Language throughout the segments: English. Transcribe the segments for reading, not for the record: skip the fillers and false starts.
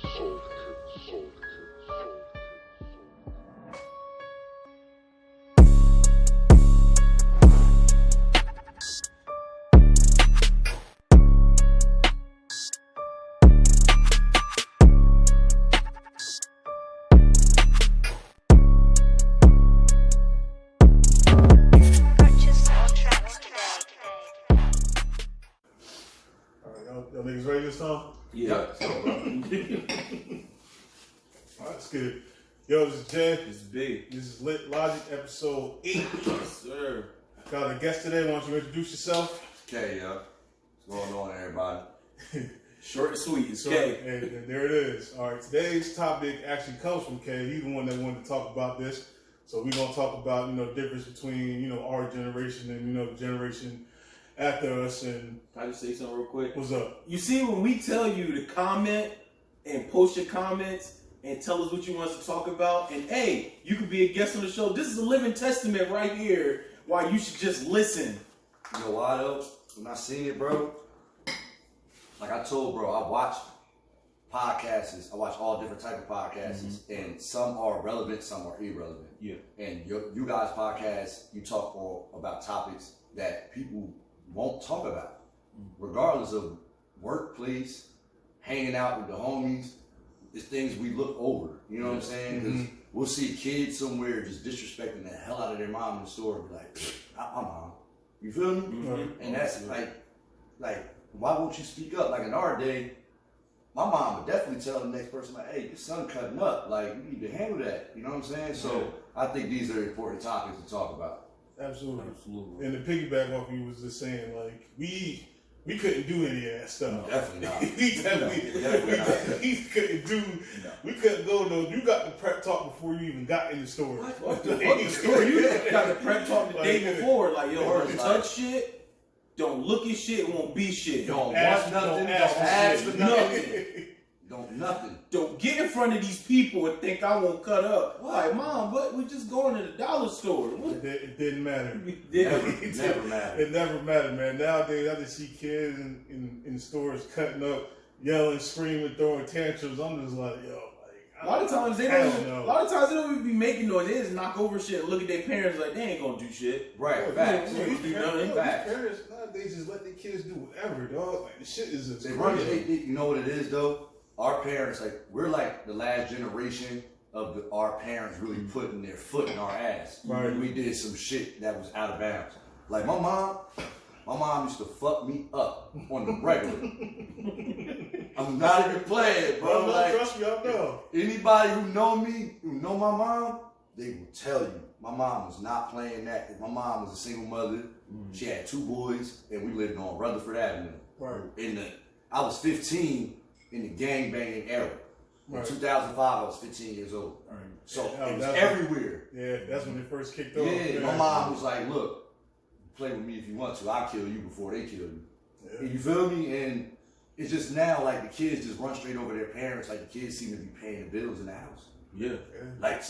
Y'all niggas ready this time? Yeah. Alright, let's get it. Yo, this is Jay. This is big. This is Lit Logic, episode 8. Yes, sir. Got a guest today. Why don't you introduce yourself? Okay, what's going on, everybody? Short and sweet. It's So, K. and there it is. Alright, today's topic actually comes from K. He's the one that wanted to talk about this. So we're going to talk about, the difference between, our generation and, the generation after us. And Can I just say something real quick? what's up? You see, when we tell you to comment and post your comments and tell us what you want us to talk about, and hey, you could be a guest on the show. This is a living testament right here why you should just listen. You know why, though? When I seen it, bro, like I told bro, I watch podcasts. I watch all different type of podcasts, and some are relevant, some are irrelevant. Yeah. And you guys' podcast, you talk about topics that people won't talk about, regardless of workplace, hanging out with the homies. It's things we look over. You know what I'm saying? Because we'll see a kid somewhere just disrespecting the hell out of their mom in the store and be like, my mom. You feel me? And that's like, why won't you speak up? Like in our day, my mom would definitely tell the next person, like, hey, your son cutting up. Like, you need to handle that. You know what I'm saying? So I think these are important topics to talk about. Absolutely. And the piggyback off you was just saying, like, we couldn't do any of that stuff. Definitely not. We couldn't do. No. We couldn't go though. You got the prep talk before you even got in the store. What the store? You got the prep talk the day before. Like, yo, don't touch shit. Don't look at shit. It won't be shit. Don't watch nothing. Don't ask for nothing. Nothing. Don't get in front of these people and think I won't cut up. Like, Mom, but we just going to the dollar store. It didn't matter. It never mattered. It never mattered, man. Nowadays, I just see kids in stores cutting up, yelling, screaming, throwing tantrums. I'm just like, yo, a lot of times they don't even be making noise. They just knock over shit and look at their parents like they ain't gonna do shit. Right. Facts. These parents nowadays just let their kids do whatever, dog. Like the shit is they run it. You know what it is though? Our parents, we're like the last generation of our parents really putting their foot in our ass. Right. We did some shit that was out of bounds. Like my mom used to fuck me up on the regular. I'm not even playing, bro. Trust me, I know. Anybody who know me, who know my mom, they will tell you. My mom was not playing that. My mom was a single mother. She had 2 boys, and we lived on Rutherford Avenue. Right. I was 15 in the gangbanging era. In 2005, I was 15 years old. Right. So it was everywhere. Yeah, that's when it first kicked off. Yeah, my mom was like, look, play with me if you want to. I'll kill you before they kill you. Yeah. You feel me? And it's just now, like, the kids just run straight over their parents. Like, the kids seem to be paying the bills in the house. Yeah. Like,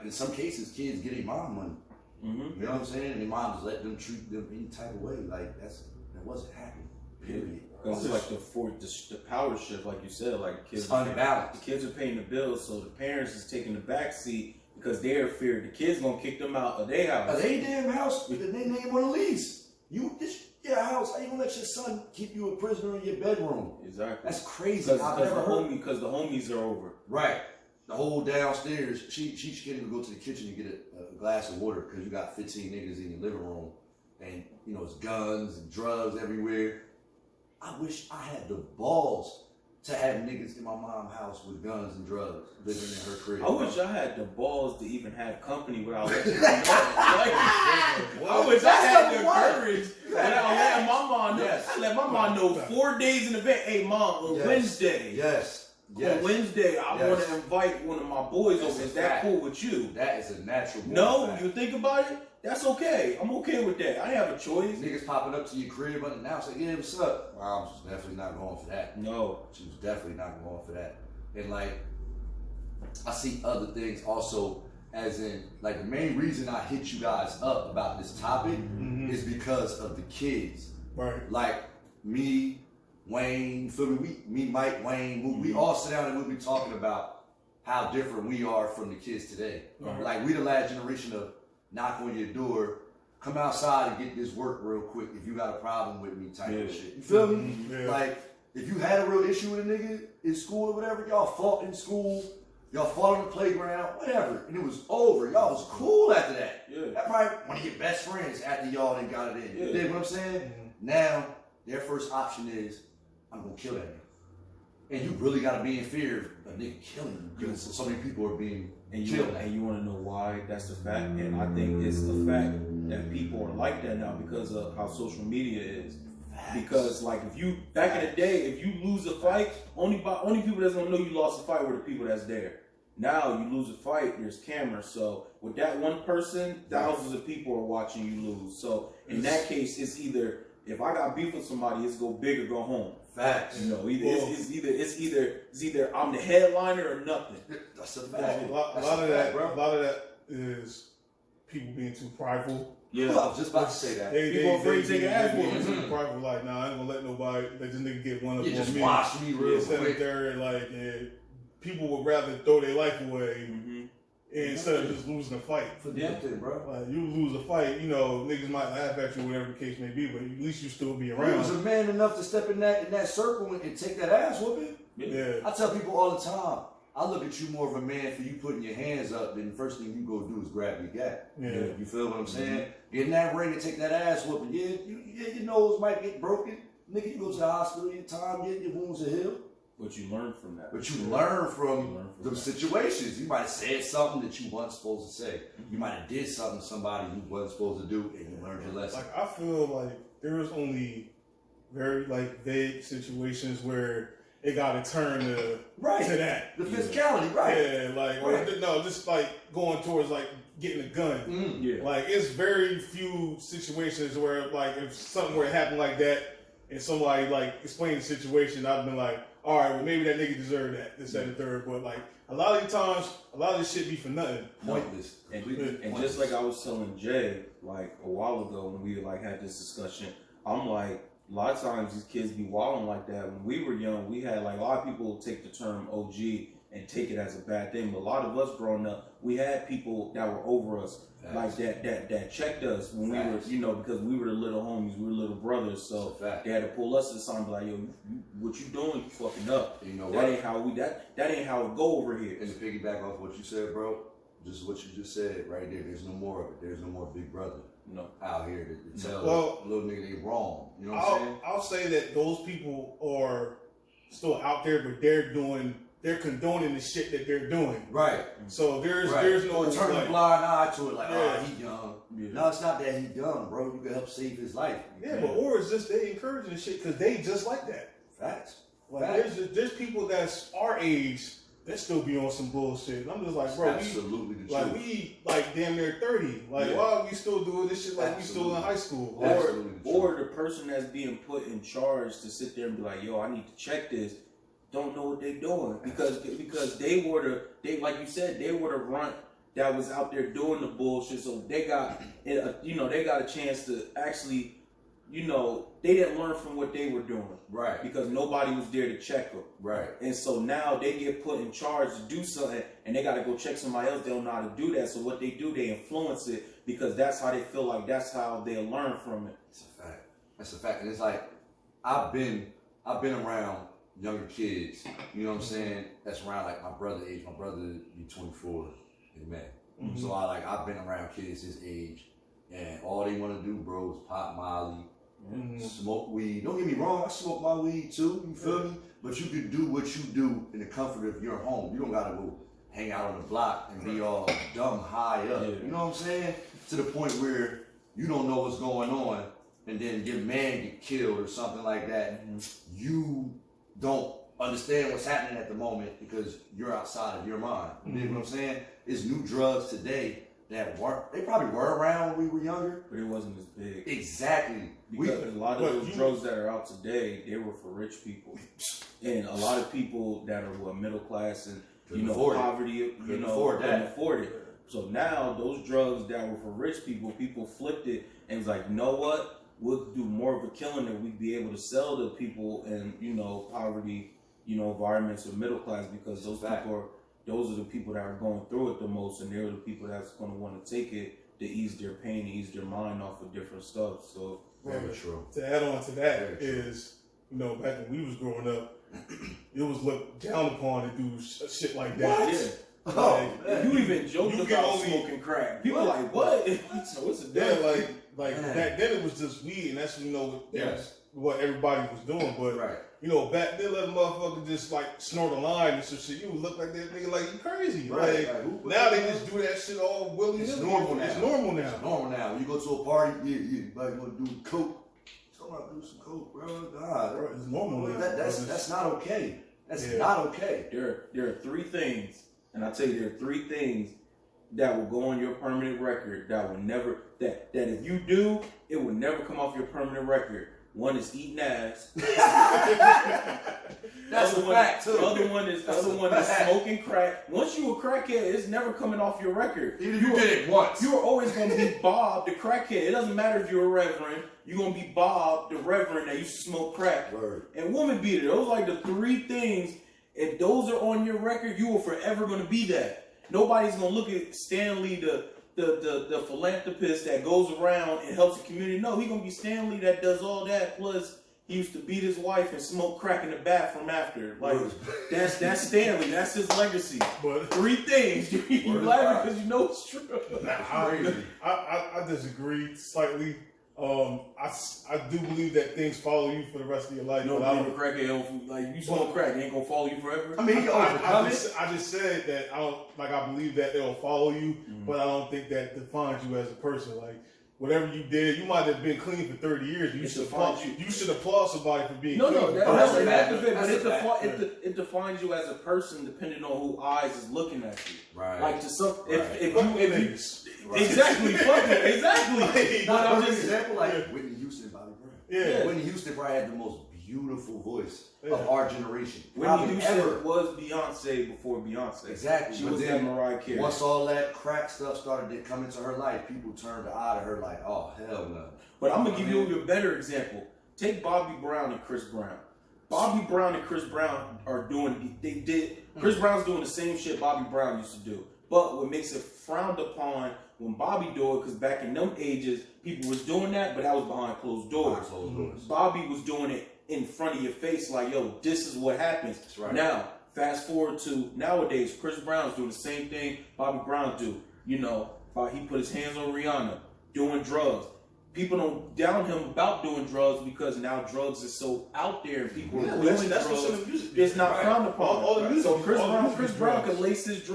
in some cases, kids get their mom money. You know what I'm saying? And their mom just let them treat them any type of way. Like, that wasn't happening. Period. It's like the power shift, like you said, like kids. It's unbalanced. The kids are paying the bills, so the parents is taking the back seat because they're afraid the kids gonna kick them out of their house. Of their damn house with their name on the lease. This your house. How you gonna let your son keep you a prisoner in your bedroom? Exactly. That's crazy. Because the homies are over. Right. The whole downstairs. She can't even go to the kitchen to get a glass of water because you got 15 niggas in your living room, and it's guns and drugs everywhere. I wish I had the balls to have niggas in my mom's house with guns and drugs living in her crib. I wish I had the balls to even have company without letting you know. I wish I had the courage without letting my mom know. I let my mom know 4 days in advance. Hey, Mom, on Wednesday. Yes. On Wednesday, I want to invite one of my boys over. Is that cool with you? That is a natural. No, you think about it? That's okay. I'm okay with that. I didn't have a choice. Niggas popping up to your crib unannounced, like, yeah, what's up? Mom was definitely not going for that. No. She was definitely not going for that. And I see other things also, as in, the main reason I hit you guys up about this topic is because of the kids. Right. Like, me, Wayne, you feel me? Me, Mike, Wayne, we all sit down and we'll be talking about how different we are from the kids today. Like we the last generation of knock on your door, come outside and get this work real quick if you got a problem with me type of shit. You feel me? Yeah. Like if you had a real issue with a nigga in school or whatever, y'all fought in school, y'all fought on the playground, whatever, and it was over. Y'all was cool after that. Yeah. That probably one of your best friends after y'all done got it in. Yeah. You dig what I'm saying? Now, their first option is, I'm gonna kill that nigga. And you really gotta be in fear of a nigga killing you because so many people are being killed. And you want to know why that's the fact? And I think it's the fact that people are like that now because of how social media is. Because like if you back in the day, if you lose a fight, only people that's gonna know you lost a fight were the people that's there. Now you lose a fight, there's cameras. So with that one person, thousands of people are watching you lose. So in that case, it's either if I got beef with somebody, it's go big or go home. Facts. You know, it's either I'm the headliner or nothing. That's a fact. A lot of that is people being too prideful. Yeah, I was just about to say that. People afraid to take an ass being whooping. too prideful. Like, nah, I ain't gonna let nobody let this nigga get one up You on just me. watch me real Instead quick. of there, like, people would rather throw their life away instead of just losing a fight. For nothing, bro. Like, you lose a fight, you know, niggas might laugh at you, whatever the case may be, but at least you still be You around. was a man enough to step in that circle and take that ass whooping. Yeah. I tell people all the time, I look at you more of a man for you putting your hands up than the first thing you go do is grab your gat. Yeah. You feel what I'm saying? Get in that ring and take that ass whooping. Yeah, your nose might get broken. Nigga, you go to the hospital, your time, your wounds are healed. But you learn from that. But you learn from them situations. You might have said something that you wasn't supposed to say. You might have did something to somebody you wasn't supposed to do, and you learned your lesson. Like, I feel like there's only very, like, vague situations where it got to turn to that. The physicality, right? Yeah, like, or, no, just like going towards like getting a gun. Yeah. Like, it's very few situations where, like, if something were to happen like that and somebody like explained the situation, I've been like, all right, well, maybe that nigga deserved that, this, that, and the third. But like, a lot of the times, a lot of this shit be for nothing. Pointless. And just like I was telling Jay, like a while ago when we like had this discussion, I'm like, a lot of times these kids be wilding like that. When we were young, we had like a lot of people take the term OG and take it as a bad thing. But a lot of us growing up, we had people that were over us, like that checked us when we were, you know, because we were the little homies, we were little brothers. So they had to pull us to the side and be like, yo, what you doing? You fucking up. You know that what? ain't how we that ain't how it go over here. And to piggyback off what you said, bro, just what you just said right there. There's no more of it. There's no more big brother out here to tell a little nigga they wrong. You know what I'm saying? I'll say that those people are still out there, but they're condoning the shit that they're doing. Right. So there's no turn a blind eye to it, like, he young. Yeah. No, it's not that he young, bro. You can help save his life. Or it's just they encouraging the shit because they just like that. Facts. Like there's people that's our age that still be on some bullshit. And I'm just like, bro, absolutely the truth. we like damn near 30. Like, why are we still doing this shit like we still in high school? Or the person that's being put in charge to sit there and be like, yo, I need to check this, don't know what they're doing. Because they like you said, they were the runt that was out there doing the bullshit. So they got they got a chance to actually, they didn't learn from what they were doing. Right. Because nobody was there to check them. Right. And so now they get put in charge to do something and they got to go check somebody else. They don't know how to do that. So what they do, they influence it because that's how they feel like that's how they'll learn from it. It's a fact. That's a fact. And it's like, I've been around younger kids, you know what I'm saying? That's around like my brother age. My brother be 24 in May. Mm-hmm. So I've been around kids his age and all they want to do, bro, is pop Molly. Smoke weed. Don't get me wrong, I smoke my weed too, you feel me? But you can do what you do in the comfort of your home. You don't gotta go hang out on the block and be all dumb high up. You know what I'm saying? To the point where you don't know what's going on and then your man get killed or something like that. You don't understand what's happening at the moment because you're outside of your mind. You know what I'm saying? It's new drugs today that they probably were around when we were younger. But it wasn't as big. Exactly. Because a lot of those drugs that are out today, they were for rich people. And a lot of people that are middle class and poverty, couldn't afford it. So now those drugs that were for rich people, people flipped it and was like, you know what? we'll do more of a killing and we'd be able to sell to people in, you know, poverty, you know, environments or middle class, because those are the people that are going through it the most, and they're the people that's going to want to take it to ease their pain, ease their mind off of different stuff. So very true. To add on to that is, you know, back when we was growing up, it was looked down upon to do shit like that. What? Yeah. Oh, like, you even joked about smoking crack. People like, what? So it's a like back then it was just weed, and that's, you know, what everybody was doing. But you know, back then, let a motherfucker just like snort a line and some shit. You would look like that nigga like you crazy. Now they just do that shit all willy nilly. It's normal now. It's normal now. It's normal now. When you go to a party, you might want to do coke. Somebody do some coke, bro. God, it's normal now. That's not okay. That's not okay. There are three things, and I tell you, there are three things that will go on your permanent record that will never, that if you do, it will never come off your permanent record. One is eating ass. That's a fact too. The other one is smoking crack. Once you a crackhead, it's never coming off your record. Even if you did it once, you are always going to be Bob the crackhead. It doesn't matter if you're a reverend. You're going to be Bob the reverend that used to smoke crack. Word. And woman beater. Those are like the three things. If those are on your record, you are forever going to be that. Nobody's going to look at Stanley the philanthropist that goes around and helps the community. No, he's gonna be Stanley that does all that. Plus, he used to beat his wife and smoke crack in the bathroom after. Like that's Stanley. That's his legacy. But three things. You laughing because you know it's true. I disagree slightly. I do believe that things follow you for the rest of your life. No, but I'm a crackhead. Like you smoke crack, it ain't gonna follow you forever. I mean, I just said that I believe that it'll follow you, but I don't think that defines you as a person. Like whatever you did, you might have been clean for 30 years. You should applaud somebody for being clean. No, it defines you as a person depending on who eyes is looking at you. Right. Like to some, if you right. Exactly, exactly. But I'm just example like Whitney Houston, Bobby Brown. Yeah. Whitney Houston probably had the most beautiful voice of our generation. Whitney Houston was Beyonce before Beyonce. Exactly. She was that Mariah Carey. Once all that crack stuff started to come into her life, people turned the eye to her like, oh hell no. But I'm gonna give you a better example. Take Bobby Brown and Chris Brown. Bobby Brown and Chris Brown are doing. Chris Brown's doing the same shit Bobby Brown used to do. But what makes it frowned upon when Bobby do it, because back in them ages, people was doing that, but that was behind closed doors. Bobby was doing it in front of your face, like, yo, this is what happens. That's right. Now, fast forward to nowadays, Chris Brown's doing the same thing Bobby Brown do. You know, he put his hands on Rihanna, doing drugs. People don't down him about doing drugs because now drugs is so out there and people are doing drugs. It's not frowned upon. So Chris Brown can lace his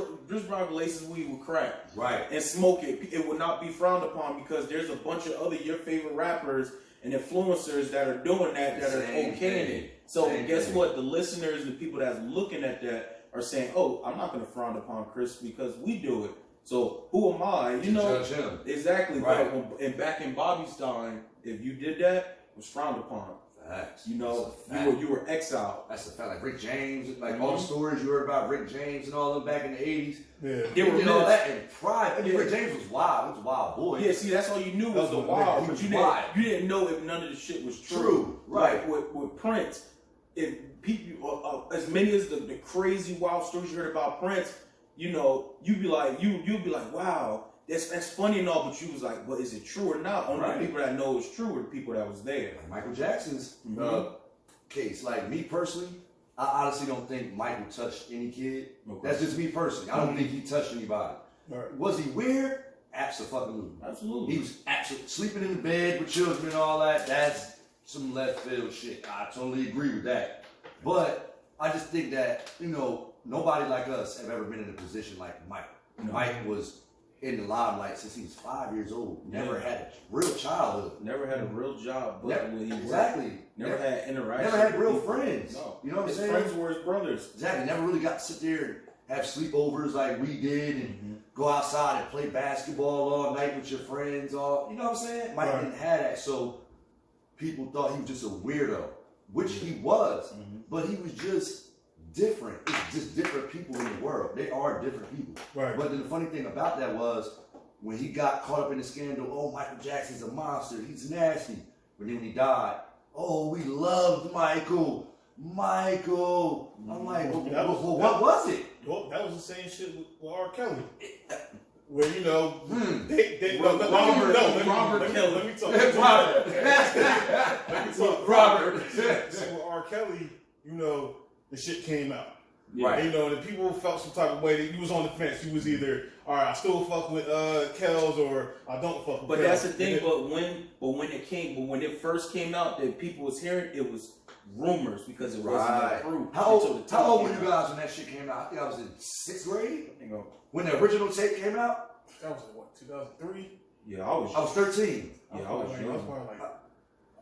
weed with crack, right, and smoke it. It would not be frowned upon because there's a bunch of other your favorite rappers and influencers that are doing that are okay in it. So guess what? The listeners and the people that's looking at that are saying, "Oh, I'm not going to frown upon Chris because we do it." So who am I? You know, judge him. Exactly. Right. And back in Bobby's time, if you did that, it was frowned upon. Facts. You know, you were exiled. That's a fact. Like Rick James, like all the stories you heard about Rick James and all them back in the 80s. Yeah. They were all that in pride. I mean, Rick James was wild. He was a wild boy. Yeah, see, that's all you knew was the wild. But you didn't know if none of the shit was true. Right. Like with Prince, if people, as many as the crazy wild stories you heard about Prince, you know, you'd be like, wow, that's funny and all, but you was like, well, is it true or not? Only the people that know it's true are the people that was there. Like Michael Jackson's case. Like me personally, I honestly don't think Michael touched any kid. Okay. That's just me personally. I don't think he touched anybody. Right. Was he weird? Absolutely. He was absolutely sleeping in the bed with children and all that. That's some left field shit. I totally agree with that. But I just think that, you know, nobody like us have ever been in a position like Mike. No. Mike was in the limelight since he was 5 years old. Never had a real childhood. Never had a real job. But Never had interaction. Never had real friends. No. You know what I'm saying? His friends were his brothers. Exactly. Never really got to sit there and have sleepovers like we did and go outside and play basketball all night with your friends. You know what I'm saying? Mike didn't have that. So people thought he was just a weirdo, which he was. But he was just different. It's just different people in the world. They are different people. Right. But then the funny thing about that was when he got caught up in the scandal, oh, Michael Jackson's a monster. He's nasty. But then when he died, oh, we loved Michael. Michael. I'm like, well, what was it? Well, that was the same shit with R. Kelly. Where, you know, they Robert Kelly. Let me talk. Robert. See, with R. Kelly, you know, the shit came out. Right. You know, the people felt some type of way that you was on the fence. You was either, all right, I still fuck with Kells, or I don't fuck with But Kells. that's the thing. But when it first came out, that people was hearing, it was rumors because it wasn't proof. How old were you guys when that shit came out? I think I was in 6th grade. When the original tape came out. That was what, 2003? Yeah, I was 13. Yeah, I was young. I was probably like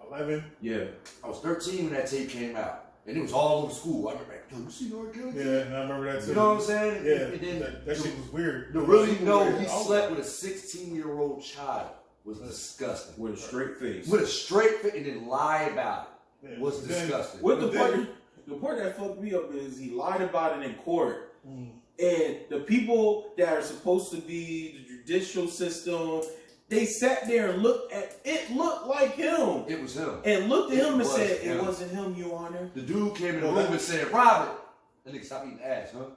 11. Yeah. I was 13 when that tape came out. And it was all over school. I remember, yo, you see R. Kelly? Yeah, and I remember that too. You know what I'm saying? Yeah, And then that shit was weird. To really know he slept with a 16-year-old child was disgusting. With a straight face. With a straight face and then lie about it was disgusting. The part that fucked me up is he lied about it in court. And the people that are supposed to be the judicial system, they sat there and looked at it. Looked like him. It was him. And looked at him and said, "It wasn't him, Your Honor." The dude came in the room and said, "Robert." That nigga stop eating ass, huh?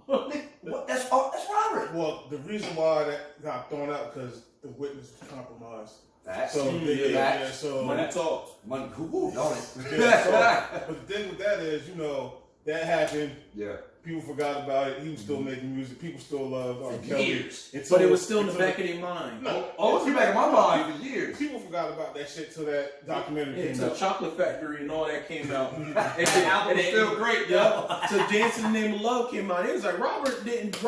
What? That's Robert. Well, the reason why that got thrown out because the witness was compromised. Facts. So so money talks. Money, who don't it? But the thing with that is, you know, that happened. Yeah. People forgot about it. He was still making music. People still loved R. Kelly. Years. But it was still in the back of their mind. No, it's in the back of my mind for years. People forgot about that shit till that documentary came Until out. Chocolate Factory and all that came out. And the album was still great, though. So Dancing in the Name of Love came out. It was like Robert didn't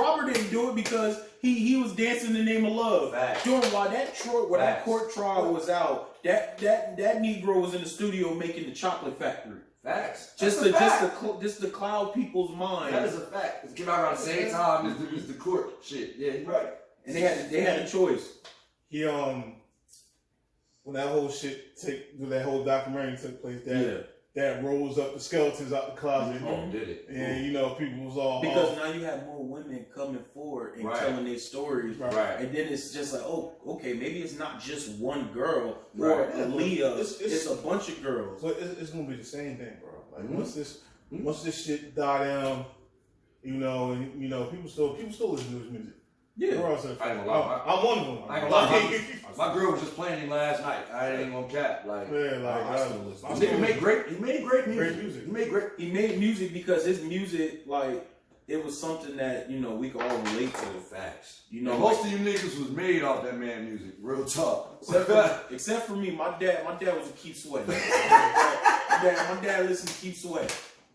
do it because he was dancing in the name of love. Facts. During while that court trial was out, that Negro was in the studio making the Chocolate Factory. Facts. Just to cloud people's minds. That is a fact. It came out around the same time as the court shit. Yeah, you're right. And they had a choice. He when that whole documentary took place, that rolls up the skeletons out the closet. Did it? And you know, people was all because now you have more women coming forward and telling their stories, right? And then it's just like, oh, okay, maybe it's not just one girl or Aaliyah. It's a bunch of girls. But it's gonna be the same thing, bro. Like once this shit die down, you know, and you know, people still listen to his music. Yeah, I'm one of them. I ain't gonna lie. My girl was just playing him last night. I ain't gonna cap. Like, nigga made great. He made great music. He made music because his music, like, it was something that, you know, we could all relate to. Facts. You know, most of you niggas was made off that man music. Real talk. Except for me, my dad was a Keith Sweat. My dad listened to Keith Sweat.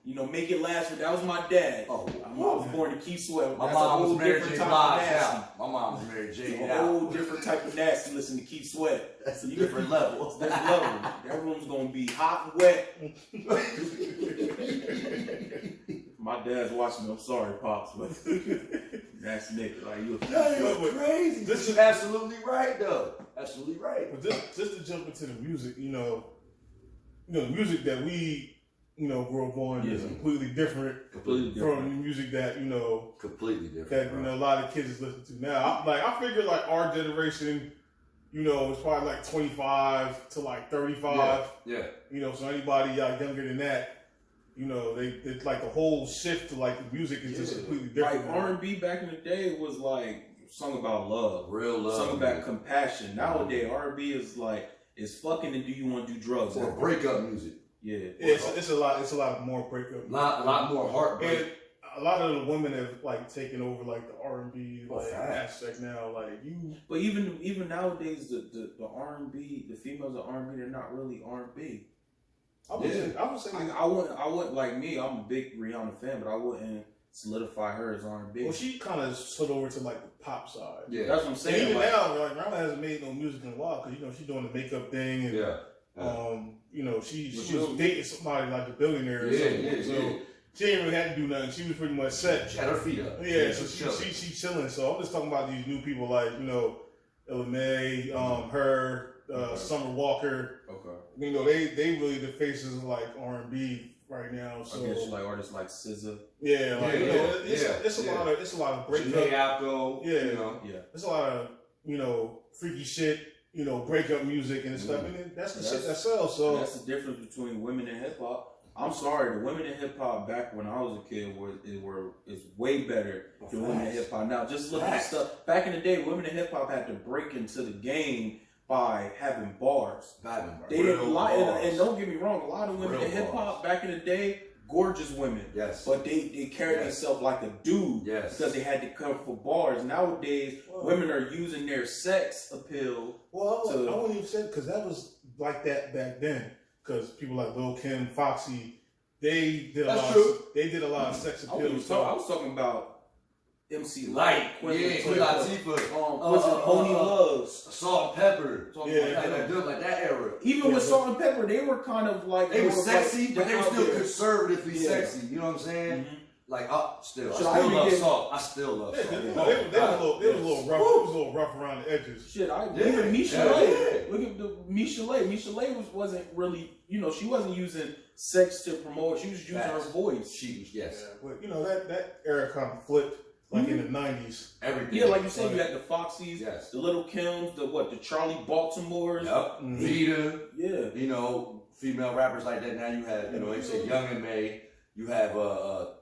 You know, Make It Last. That was my dad. I was born to Keith Sweat. My mom was married to J. Blige. My mom was married to J. A whole different type of nasty. Listen to Keith Sweat. That's a different level. Different level. That room's gonna be hot and wet. My dad's watching me. I'm sorry, pops, but that's nigga. Like you're crazy. This is absolutely right, though. Absolutely right. But just to jump into the music, you know, the music that we, you know, grew up on is completely different from the music that, you know, completely different. That, you know, a lot of kids listen to now. I figure like our generation, you know, it's probably like 25 to like 35. Yeah. You know, so anybody younger than that, you know, it's like the whole shift to like the music is just completely different. Like R&B back in the day was like sung about love, real love, sung about compassion. Nowadays R&B is like it's fucking and do you want to do drugs or breakup music? Yeah, it's a lot more breakup. A lot more heartbreak. And a lot of the women have like taken over like the R&B aspect now. Like you, but even nowadays the R&B, the females of R&B, they're not really R&B. I would say I wouldn't like me. I'm a big Rihanna fan, but I wouldn't solidify her as R&B. Well, she kind of slid over to like the pop side. Yeah, that's what I'm saying. And even now, like Rihanna hasn't made no music in a while because you know she's doing the makeup thing and you know she was dating somebody like a billionaire or something. So she didn't really have to do nothing. She was pretty much set. She had her feet up. Yeah, so she's chilling. So I'm just talking about these new people like, you know, Ella Mai, her, Summer Walker. Okay. You know, they really the faces of like R&B right now. So I guess like artists like SZA. Yeah, like, you know, it's a lot of breakup. Jhené Aiko. Yeah, you know, it's a lot of, you know, freaky shit. you know, breakup music and stuff, and then that's the shit that sells. So that's the difference between women and hip hop. I'm sorry, the women in hip hop back when I was a kid is way better than women in hip hop now. Just look at the stuff back in the day. Women in hip hop had to break into the game by having bars. They didn't lie, and don't get me wrong, a lot of women in hip hop back in the day, gorgeous women. Yes. But they carried themselves like a dude. Yes. Because they had to come for bars. Nowadays, women are using their sex appeal. Well, I wouldn't even say because that was like that back then. Because people like Lil Kim, Foxy, they did a lot of sex appeal. I was talking about MC Light, Queen Latifah, was it Boney Love, Salt and Pepper, like that era. Even with Salt and Pepper, they were kind of like they were sexy, but they were still conservatively sexy. You know what I'm saying? Mm-hmm. Like I still love Salt. I still love Salt. They were a little rough. It was a little rough around the edges. Shit, even Michelet. Look at the Michelet. Michelet wasn't really, you know, she wasn't using sex to promote. She was using her voice. She was, yes. Yeah, but you know that era kind of flipped. Like in the 90s. Everything. Yeah, like you said, you had the Foxies, the Little Kims, the Charlie Baltimores. Yep. Vita. Yeah. You know, female rappers like that. Now you have, you know, they say Young and May. You have,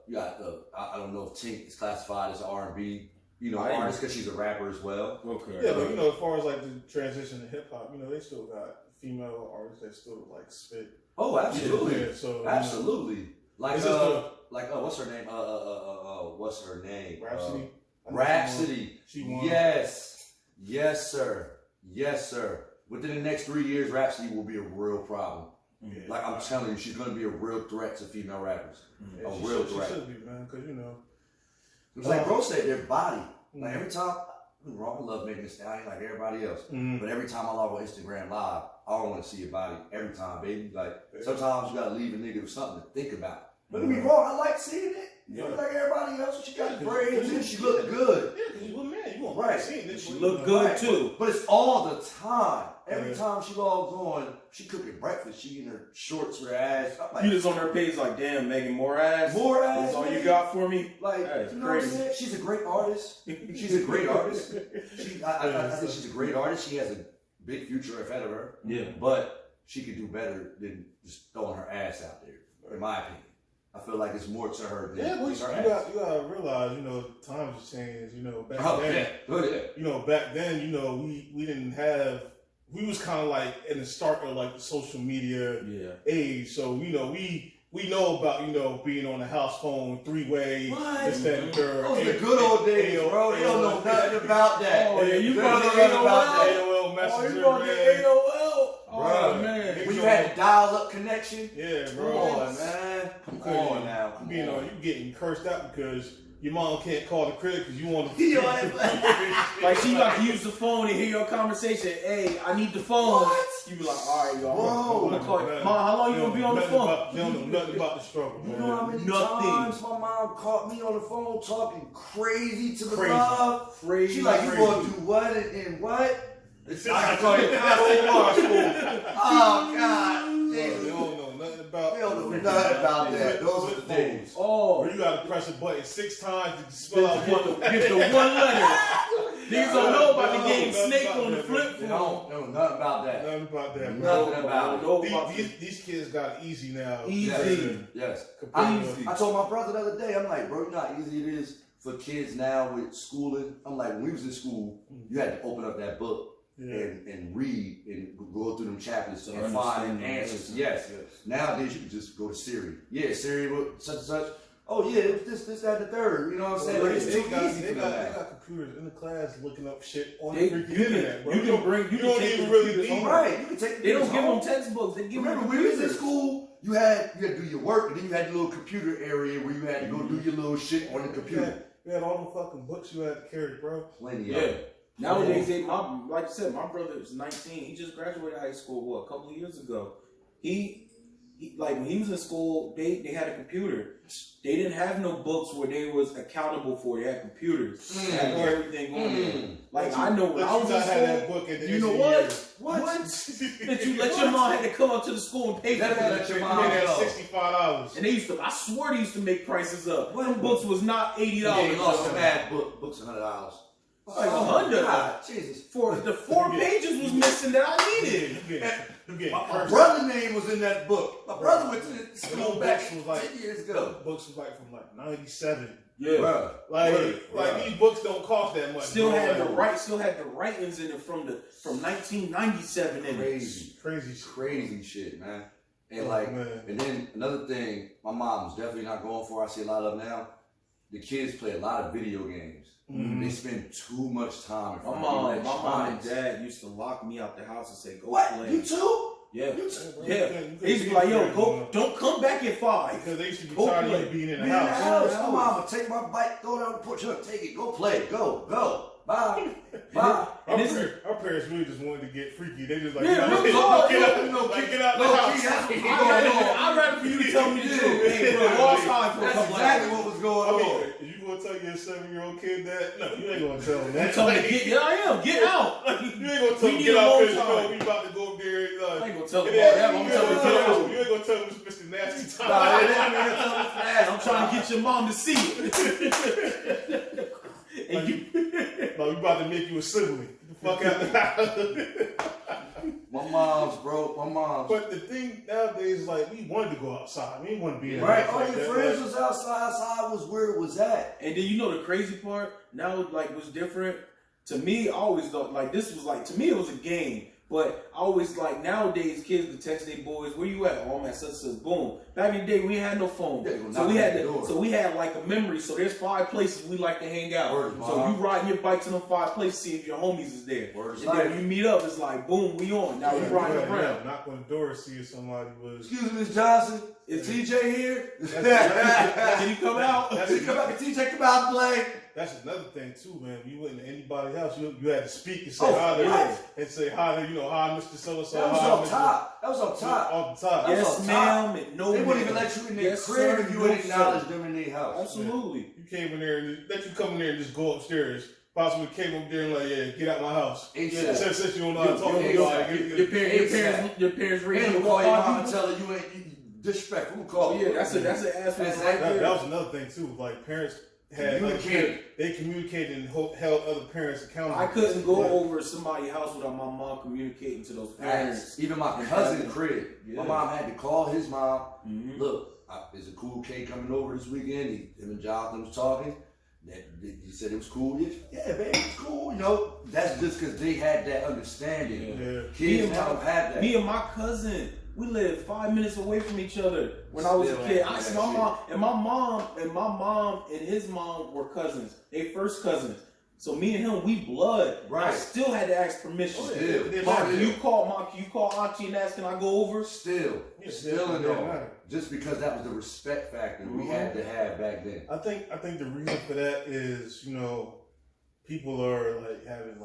you got I don't know if Tink is classified as R&B, you know, artist because she's a rapper as well. Okay. Yeah, but you know, as far as like the transition to hip hop, you know, they still got female artists that still like spit. Oh, absolutely. Yeah, so, absolutely. You know, what's her name? What's her name? Rhapsody. Rhapsody. She won. Yes, sir. Yes, sir. Within the next 3 years, Rhapsody will be a real problem. Yeah, like I'm telling you, she's going to be a real threat to female rappers. Yeah, a real threat. She should be, man, because you know. It's like bro said, their body. Like every time, I love Megan Thee Stallion like everybody else. But every time I log on Instagram Live, I don't want to see your body every time, baby. Like sometimes you got to leave a nigga with something to think about. Don't get me wrong, I like seeing it. You look like everybody else. She got braids and she look good. Yeah, because you a man. You want right. She look good too. But it's all the time. Every time she logs on, she cooking breakfast. She in her shorts, her ass. Like, you just on her page like, damn, Megan, more ass. More ass. That's all you got for me. Like, you know what I'm saying? She's a great artist. She's a great artist. I think she's a great artist. She has a big future ahead of her. Yeah. But she could do better than just throwing her ass out there, in my opinion. I feel like it's more to her than her ass. You gotta realize, you know, times have changed. You know, back then, you know, back then, you know, we didn't have. We was kind of like in the start of like the social media age, so you know we know about, you know, being on the house phone, three-way, this, that, and third. Those are the good old days, bro. They don't know nothing about that. Oh yeah, you probably know about AOL Messenger. Oh, you gonna get AOL? Oh man, when you had a dial-up connection. Yeah, bro. Come on, man. Come on now. You know, you getting cursed out because your mom can't call the crib because you want to. Like she about to use the phone and hear your conversation. Hey, I need the phone. What? You be like, all right, y'all. I'm gonna call you. Mom, how long you gonna be on the phone? You don't know nothing about the struggle. You know how many times my mom caught me on the phone talking crazy to the love? Crazy. She like, you gonna do what and what? I gotta call you. Oh God. They don't know nothing about. They don't know nothing about that. Those are the days. Oh, or you gotta press a button 6 times to spell out get the one letter. Niggas don't know about the game Snake on the flip phone. They don't know nothing about that. Nothing about that. Nothing about it. These kids got it easy now. Easy. Yes. I told my brother the other day, I'm like, bro, you know how easy it is for kids now with schooling? I'm like, when we was in school, you had to open up that book. And read and go through them chapters and find answers. Yes. Nowadays you can just go to Siri. Yeah, Siri, such and such. Oh yeah, it was this, that, and the third. You know what I'm saying? It's too easy for them. They got computers in the class looking up shit on the freaking internet, bro. You don't even really need right. You can take. They don't give them textbooks. They give them. Remember when we was in school? You had to do your work, and then you had the little computer area where you had to go do your little shit on the computer. You had all the fucking books you had to carry, bro. Plenty of them. Nowadays, like I said, my brother is 19. He just graduated high school, a couple of years ago. He like when he was in school, they had a computer. They didn't have no books where they was accountable for. They had computers. They had everything on there. Like I know when I was in school, that book at the you know what? That you let your mom had to come up to the school and pay for that. Let your mom $65. And I swear they used to make prices up. When books was not $80. They lost a bad book. Books $100. Like 100. God, Jesus. The 4 pages was missing that I needed. My brother's name was in that book. My brother went to school back was like 10 years ago. Books was like from like 97. Yeah. Bruh. Like these books don't cost that much. Still had the writings in it from 1997 in it. Crazy shit, man. And and then another thing, my mom was definitely not going for. I see a lot of now. The kids play a lot of video games. Mm-hmm. They spend too much time in front of my mom and dad used to lock me out the house and say, "Go what? play." You too? Yeah. They used to be like, "Yo, go! Don't come back at 5." Because they used to be tired of being in the house. My mom would take my bike, go down the porch, take it, go play, go. Bye. Bye. Our parents really just wanted to get freaky. They just like, get out the house. I'd rather for you to tell me the truth. Hey, bro, that's exactly what was going on. You gonna tell your 7-year-old kid that? No, you ain't gonna tell him that. You tell him to get out. You ain't gonna tell him get out because we about to go up there. I ain't gonna tell him about that. I'm telling him get out. You ain't gonna tell him it's Mr. Nasty Time. I'm trying to get your mom to see it. And we about to make you a sibling. Get the fuck out of the house. My mom's. But the thing nowadays is like, we wanted to go outside. We didn't want to be in the house. Right, all your friends was outside was where it was at. And then you know the crazy part? Now, like, what's different? To me, I always thought, like, this was like, to me, it was a game. But I always, like, nowadays, kids can text their boys, "Where you at?" "Oh, I'm at such, boom. Back in the day, we had no phone. Yeah, so we had like a memory. So there's 5 places we like to hang out. So you riding your bike to them 5 places, see if your homies is there. And then when you meet up, it's like, boom, we on. Now we riding around. Knock on the door, see if somebody was. "Excuse me, Miss Johnson. Is TJ here? Can he come out? Can TJ come out and play?" That's another thing too, man. You went to anybody's house, you had to speak and say hi to and say hi to, hi, Mr. So-and-so. That was up top. Off the top. Yes, ma'am. And no, they wouldn't even let you in their crib if you wouldn't acknowledge them in their house. Absolutely. Man. You came in there and let you come in there and just go upstairs. Possibly came up there and like, yeah, get out my house. Since you don't know how to talk to me. Your parents raised you. Call your mom and tell her you ain't disrespectful. Call you. That's an ass right there. That was another thing too. Like parents had they communicated and held other parents accountable. I couldn't go over somebody's house without my mom communicating to those parents. Even my cousin crib. My mom had to call his mom. Mm-hmm. Look, is a cool kid coming over this weekend? Him and Jonathan was talking. He said it was cool. Yeah, baby, it's cool. That's just because they had that understanding. Yeah. Kids now have that. Me and my cousin, we lived 5 minutes away from each other when I was a kid. I see my mom and his mom were cousins. They first cousins. So me and him, we blood. Right. I still had to ask permission. Still. You call auntie and ask, can I go over? Still in there. Just because that was the respect factor we had to have back then. I think the reason for that is, people are like having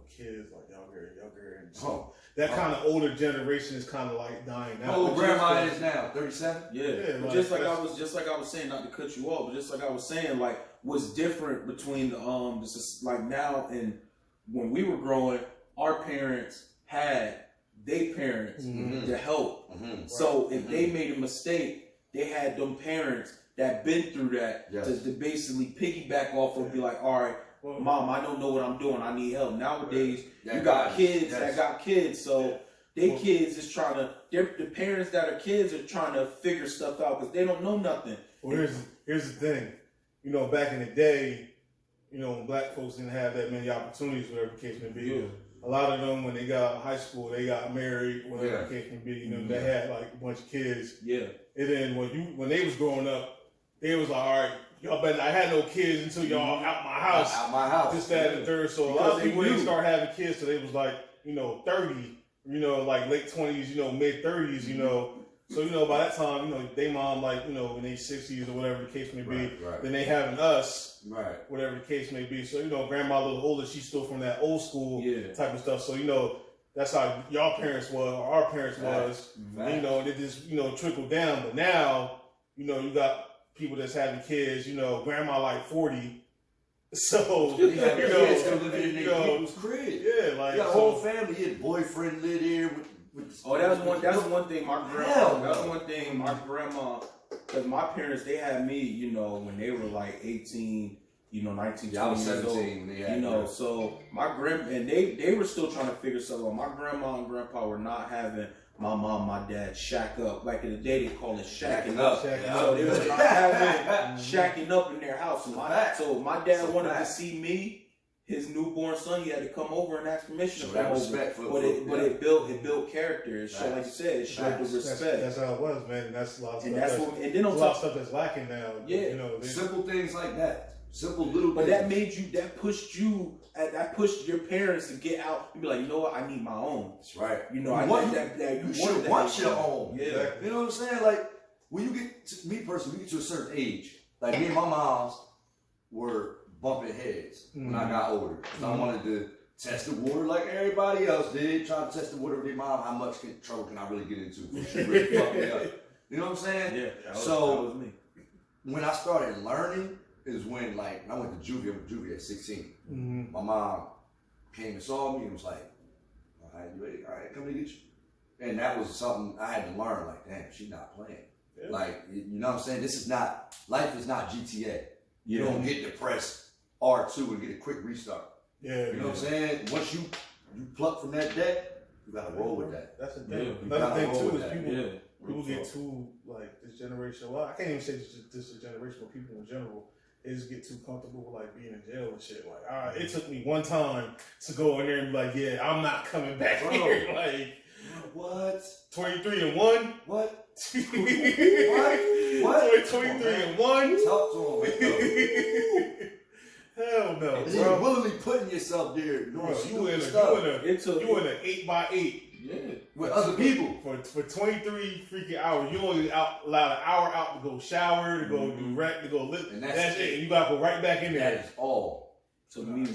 kids like younger, and so that kind of older generation is kind of like dying now. How old grandma is now? 37. Yeah, but just like I was saying, not to cut you off, but just like I was saying, like what's different between like now and when we were growing, our parents had their parents to help. Mm-hmm. So if they made a mistake, they had them parents that been through that to basically piggyback off and be like, all right. Well, Mom, I don't know what I'm doing. I need help. Nowadays, you got kids that got kids, so kids is trying to. The parents that are kids are trying to figure stuff out because they don't know nothing. Well, here's the thing. Back in the day, when black folks didn't have that many opportunities, whatever the case may be. Yeah. A lot of them, when they got out of high school, they got married, whatever the case may be. They had like a bunch of kids. Yeah. And then when they was growing up, they was like, all right. Y'all better. I had no kids until y'all out my house. Out my house. This, that, and the third. So a lot of people didn't start having kids till they was like, 30, like late 20s, mid 30s, So, by that time, they mom like, in their 60s or whatever the case may be. Right. Then they having us. Right. Whatever the case may be. So, grandma a little older, she's still from that old school type of stuff. So, that's how y'all parents was or our parents was. And, it just, trickled down. But now, you got people that's having kids, grandma like 40. So, kids still living in their people's crib. Yeah, like. You got a whole family. Your boyfriend lived here with that's one thing my grandma, because my parents, they had me, when they were like 18, you know, 19, Yeah, I was 20 years old. 17 when they had You know, her. so my and they were still trying to figure something out. My grandma and grandpa were not having my mom, my dad shack up. Back in the day, they call it shacking up. So they were not having shacking up in their house. So my dad wanted to see me, his newborn son. He had to come over and ask permission to come over. But it built character. It showed, like you said, it showed the respect. That's how it was, man. And that's a lot of stuff. And then on a lot of stuff that's lacking now. Yeah, you know, simple things like that. Simple little. But that made you. That pushed your parents to get out and be like, you know what? I need my own. That's right. You know, you should want your own. Yeah. You know what I'm saying? Like when you get to, me personally, we get to a certain age. Like me and my moms were bumping heads when I got older. I wanted to test the water like everybody else did. Try to test the water with their mom. How much trouble can I really get into? She really fucked me up. You know what I'm saying? Yeah. That was me. When I started learning is when I went to juvie at 16. My mom came and saw me and was like, all right, you ready? All right, come to get you. And that was something I had to learn. Like, damn, she's not playing. Yeah. Like, you know what I'm saying? Life is not GTA. Yeah. You don't get depressed R2 and get a quick restart. Yeah. You know what I'm saying? Once you pluck from that deck, you gotta roll with that. That's the thing. Another thing too is people get too, like, this generation. Well, I can't even say this generation, but people in general. They just get too comfortable with like being in jail and shit. Like, all right, it took me one time to go in there and be like, yeah, I'm not coming back here. Like, what? 23 and 1? What? What? 23 and 1? Talk to him. Hell no, bro. You're willingly putting yourself there. Bro, you in an 8x8. Yeah. With other people. For 23 freaking hours. You only allowed an hour out to go shower, to go do rec, to go live. And that's it. And you gotta go right back in there. That is all. It took me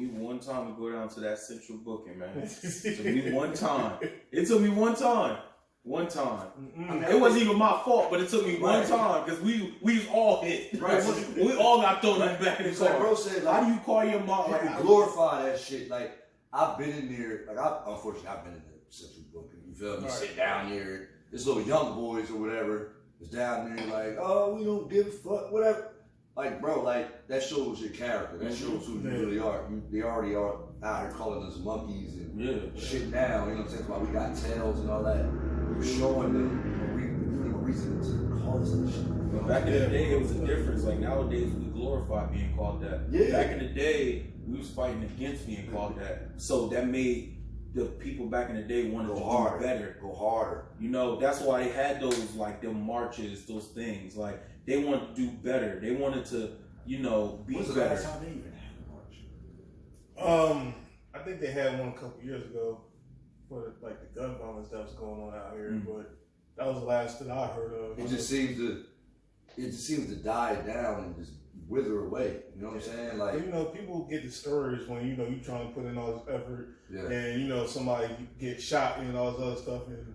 one time to go down to that central booking, man. It took me one time. It took me one time. One time. I mean, it wasn't even my fault, but it took me one time because we was all hit. Right. We all got thrown in the back of the car. Like bro said, like, how do you call your mom? Like, glorify that shit. Like, I've been in there. Like, unfortunately, I've been in the central booking. You feel me? Sit down there. This little young boys or whatever is down there like, oh, we don't give a fuck, whatever. Like, bro, like, that shows your character. That shows who you really are. They already are out here calling us monkeys and shit now. You know what I'm saying? That's why we got tails and all that. We're showing them a reason to call us that shit. But back in the day, it was a difference. Like, nowadays, we glorify being called that. Yeah. Back in the day, we was fighting against being called that. So that made the people back in the day want to do better. Go harder. You know, that's why they had those, like, them marches, those things. Like, they wanted to do better. They wanted to, you know, be better. When's the last time they even had a march? I think they had one a couple years ago for, like, the gun violence that was going on out here, but that was the last that I heard of. It just seems to die down and just wither away. You know what I'm saying? Like, you know, people get discouraged when, you know, you trying to put in all this effort and, you know, somebody gets shot and all this other stuff. And,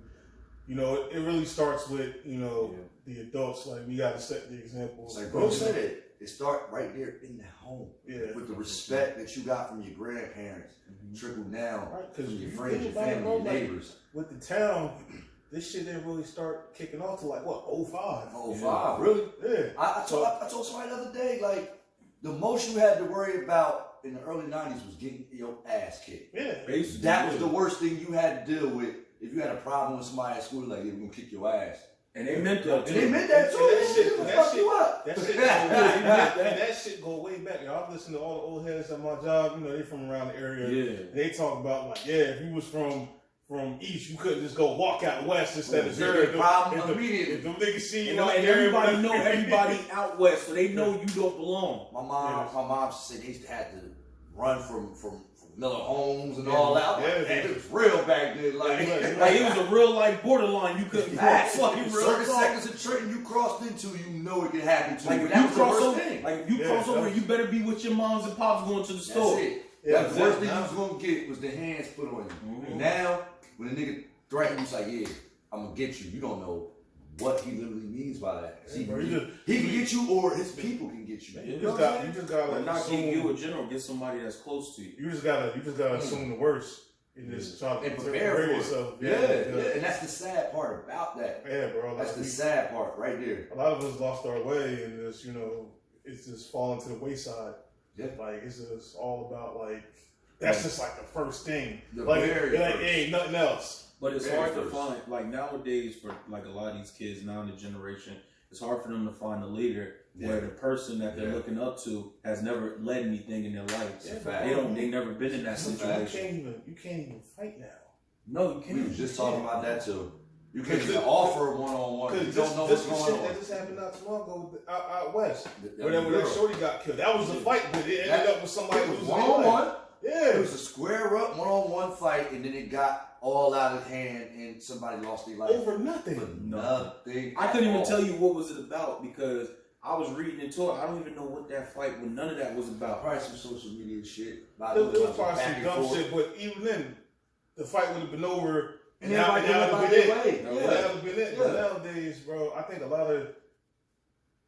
you know, it really starts with, you know, the adults. Like, we got to set the example. Like bro said, it start right there in the home. Yeah. With the respect that you got from your grandparents, trickle down to your friends, your family, your neighbors. With the town, this shit didn't really start kicking off till like what, 05? 05, really? Yeah. I told somebody the other day, like, the most you had to worry about in the early 90s was getting your ass kicked. Yeah. Basically, that was the worst thing you had to deal with. If you had a problem with somebody at school, like, they were gonna kick your ass. And they meant that too. They meant that too. That shit go way back. You know, I've listened to all the old heads at my job. You know, they from around the area. Yeah. They talk about like, if you was from East, you couldn't just go walk out West instead of there. Problem immediately. If them niggas see you, know, and everybody know everybody out West, so they know you don't belong. My mom said they used to have to run from Miller Homes and all that. It was real back then. Like it was a real life borderline. You couldn't cross. Certain seconds of Trenton you crossed into, you know it could happen to you. Like if you cross over, if you cross over, you better be with your moms and pops going to the store. That's it. That's the worst thing you was gonna get was the hands put on you. Now, when a nigga threatens you, like, I'm gonna get you. You don't know what he literally means by that. He can get you, or his people can get you. You just gotta not get you in general. Get somebody that's close to you. You just gotta assume the worst and just try to prepare for yourself. Yeah, and that's the sad part about that. Yeah, bro. That's the sad part right there. A lot of us lost our way, and just it's just falling to the wayside. Yeah. Like it's just all about like that's just like the first thing. The Like very it first. ain't nothing else. But it's Very hard to first. find, like nowadays, for like a lot of these kids now in the generation, it's hard for them to find a leader where the person that they're looking up to has never led anything in their life. It's a fact. They never been in that It's a situation. You can't even fight now. No, you We can't. was just talking about that too. You can't Cause even offer one-on-one. You Because don't know what's going shit on. that just happened not too long ago out west. That Whenever that girl. shorty got killed, that was the fight, but it ended up with somebody It was losing their life. one-on-one. It Yeah. was a square up one-on-one fight, and then it got all out of hand, and somebody lost their life Over nothing. for nothing. I couldn't at even all. tell you what was it about because I was reading into it. I don't even know what that fight, what none of that was about. Probably some social media shit. There was probably some dumb shit, but even then, the fight would have been over. And everybody that get would about have their been way. it. Yeah. Yeah, that would have been it. But Yeah. nowadays, bro, I think a lot of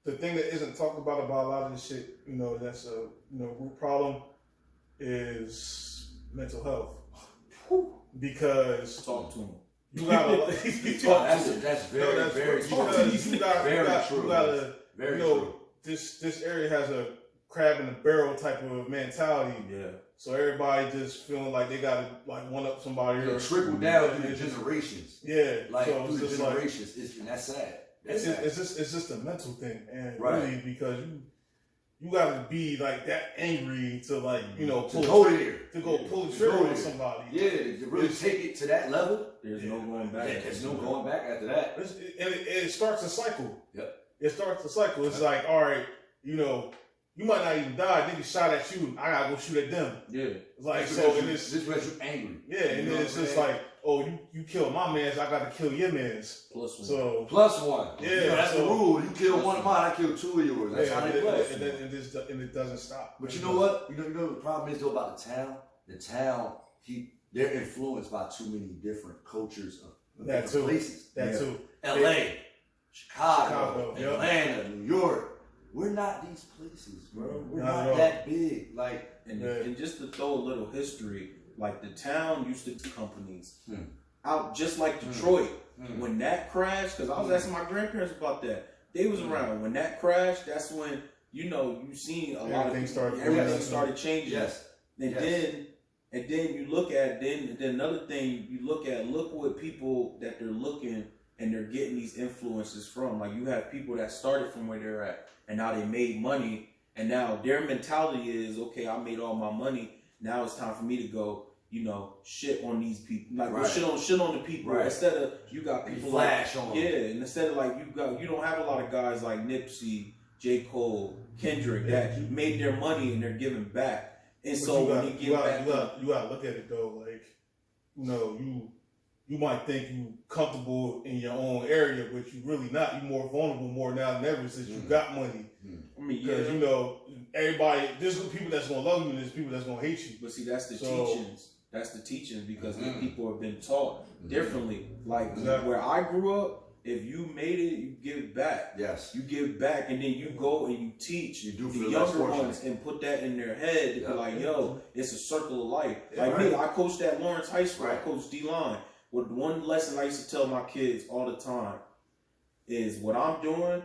the thing that isn't talked about a lot of this shit, that's a root problem is mental health. Because Talk to him. you gotta That's very, very true. because you gotta Very you know, true. this area has a crab in the barrel type of mentality. Yeah. So everybody just feeling like they gotta like one up somebody or It trickled down through the It's just- generations. Yeah, Like so through it's the just like generations. And that's sad. That's sad. it's just a mental thing, and Right. really because you gotta be like that angry to like to pull go the, there. to go pull the To trigger go on there. somebody. Yeah, to really take it to that level. There's no going back. Yeah, there's no going back after that. It starts a cycle. Yep. It starts a cycle. It's like, all right, you might not even die. Nigga shot at you. I gotta go shoot at them. Yeah. It's like This so, makes and you- it's this makes you angry. yeah, and You know then it's what I'm just saying? like, oh, you killed my man's, I gotta kill your man's. Plus one. So Plus one. Yeah, That's the so- rule. You kill one of mine, I kill two of yours. That's how yeah, they play. and it doesn't stop. But you know what? You know the problem is though about the town. The town, they're influenced by too many different cultures of That different too. places. That Yeah. too. L.A., Chicago, Chicago, yep. Atlanta, New York. We're not these places, bro. We're Not not at all. that big. Like, And, Yeah. and just to throw a little history, like the town used to be companies Hmm. out just like Detroit. When that crashed, because I was asking my grandparents about that, they was around. When that crashed, that's when you seen a lot of Everything started- everything yes. started changing. yes. And Yes. then you look at then another thing you look what people that they're looking and they're getting these influences from. Like you have people that started from where they're at and now they made money and now their mentality is, okay, I made all my money. Now it's time for me to go, shit on these people. Like Right. shit on the people. Right. Instead of you got You people flash like on yeah, them. and instead of like you don't have a lot of guys like Nipsey, J. Cole, Kendrick that made their money and they're giving back. And But so you when got, they you give got, back, you got to look at it though. Like, you might think you comfortable in your own area, but you really not. You more vulnerable more now than ever since you got money. I mean, Because everybody, there's people that's gonna love you and there's people that's gonna hate you. but see, that's the So- teachings. That's the teachings because the people have been taught differently. Like Exactly. where I grew up, if you made it, you give back. Yes. You give back, and then you go and you teach You do for the the less younger fortunate. ones and put that in their head to Yep. be like, yo, it's a circle of life. Yeah, Like right. me, I coached at Lawrence High School. I Right. coached D-line. With one lesson I used to tell my kids all the time is what I'm doing.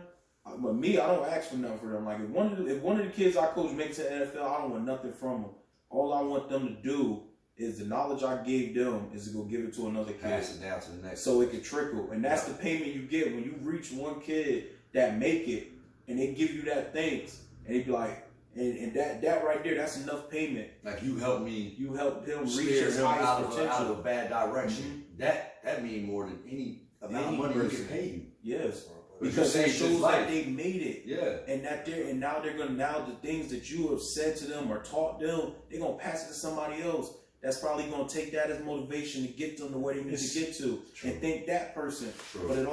But me, I don't ask for nothing for them. Like if one of the kids I coach makes it to the NFL, I don't want nothing from them. All I want them to do is the knowledge I gave them is to go give it to another kid Pass it down to the next. so it can trickle. And that's the payment you get when you reach one kid that make it and they give you that thanks. And they be like, and that right there, that's enough payment. Like you helped me You help him reach steer his him highest out of potential. a bad direction. That means more than any amount of Any money we person. can pay you. Yes. But you Because that saved his shows life. that they made it. Yeah. And now the things that you have said to them or taught them, they're gonna pass it to somebody else. That's probably gonna take that as motivation to get them to where they need to get to. True. And thank that person. True. But it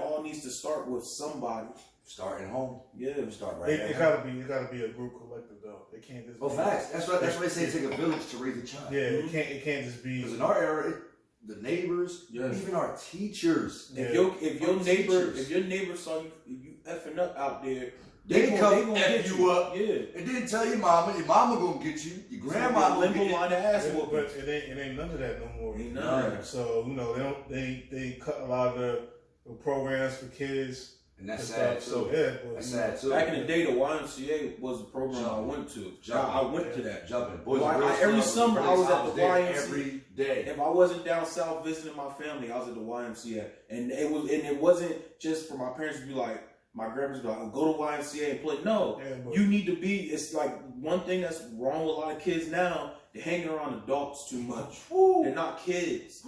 all needs to start with somebody. Starting home. Yeah. Start right It now. gotta be a group collective though. It can't just. Oh, be, facts. That's why they say it take a village to raise a child. Yeah, it can't just be. Because in our era, the neighbors, Yes. even our teachers, Yeah. If your neighbor Teachers. saw you effing up out there, they gonna- come gonna F get you up. Yeah. and then tell your mama gonna get you, your grandma gonna limbo get you. line of ass Yeah, whooping. but it ain't none of that no more. Ain't none of that. So they cut a lot of the programs for kids And that's sad too. So yeah, that's sad too. Back in the day, the YMCA was the program I went to. I went to that. Jumping. Every summer I was at the YMCA every day. If I wasn't down south visiting my family, I was at the YMCA, and it wasn't just for my parents to be like, my grandparents be like, oh, go to YMCA and play. No, you need to be. It's like one thing that's wrong with a lot of kids now. They're hanging around adults too much. They're not kids.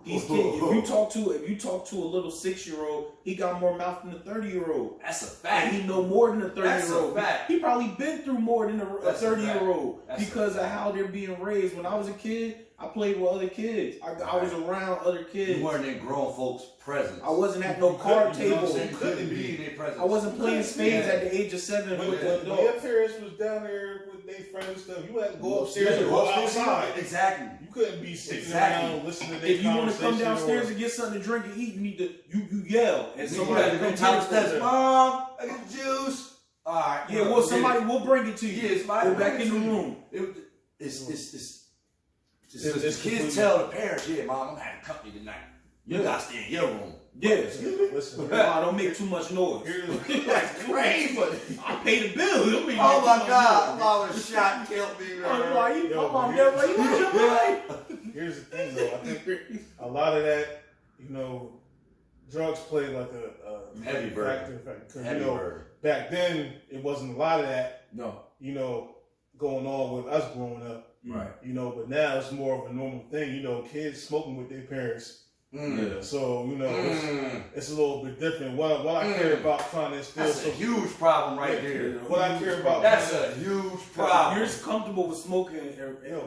These kids. If you talk to a little 6-year-old, he got more mouth than a 30-year-old. That's a fact. And he know more than a 30-year-old. That's a fact. He probably been through more than a 30-year-old That's because of how they're being raised. When I was a kid, I played with other kids. I was around other kids. You weren't in grown folks' presence. I wasn't at no card table. You couldn't be in their presence. I wasn't playing spades at the age of 7 when with your adults. parents was down there with their friends and stuff, you had to go upstairs and go outside. Exactly. You couldn't be sitting around listening to their If you want to come conversation downstairs or- and get something to drink and eat, you need to you yell and You somebody had to come go top get it. steps. Mom, I got the juice. All right. Yeah, well, somebody will bring it to you. Yeah, Go back in the room. It's kids tell the parents, yeah, mom, I'm having company tonight. You gotta stay in your room. Yeah. Listen, I don't make too much noise. That's crazy, but I pay the bill. Don't make oh too my much God, noise. mom would have shot and killed me. I'm like, you Yo, my here's- like, you want your money? Here's the thing, though. I think a lot of that, drugs play like a Heavy burden. factor. 'Cause, Heavy burden. back then it wasn't a lot of that, No. going on with us growing up. Right. But now it's more of a normal thing. Kids smoking with their parents. Yeah. So it's a little bit different. What I care about trying to instill That's a huge problem right there. What I care about. That's a huge problem. You're just comfortable with smoking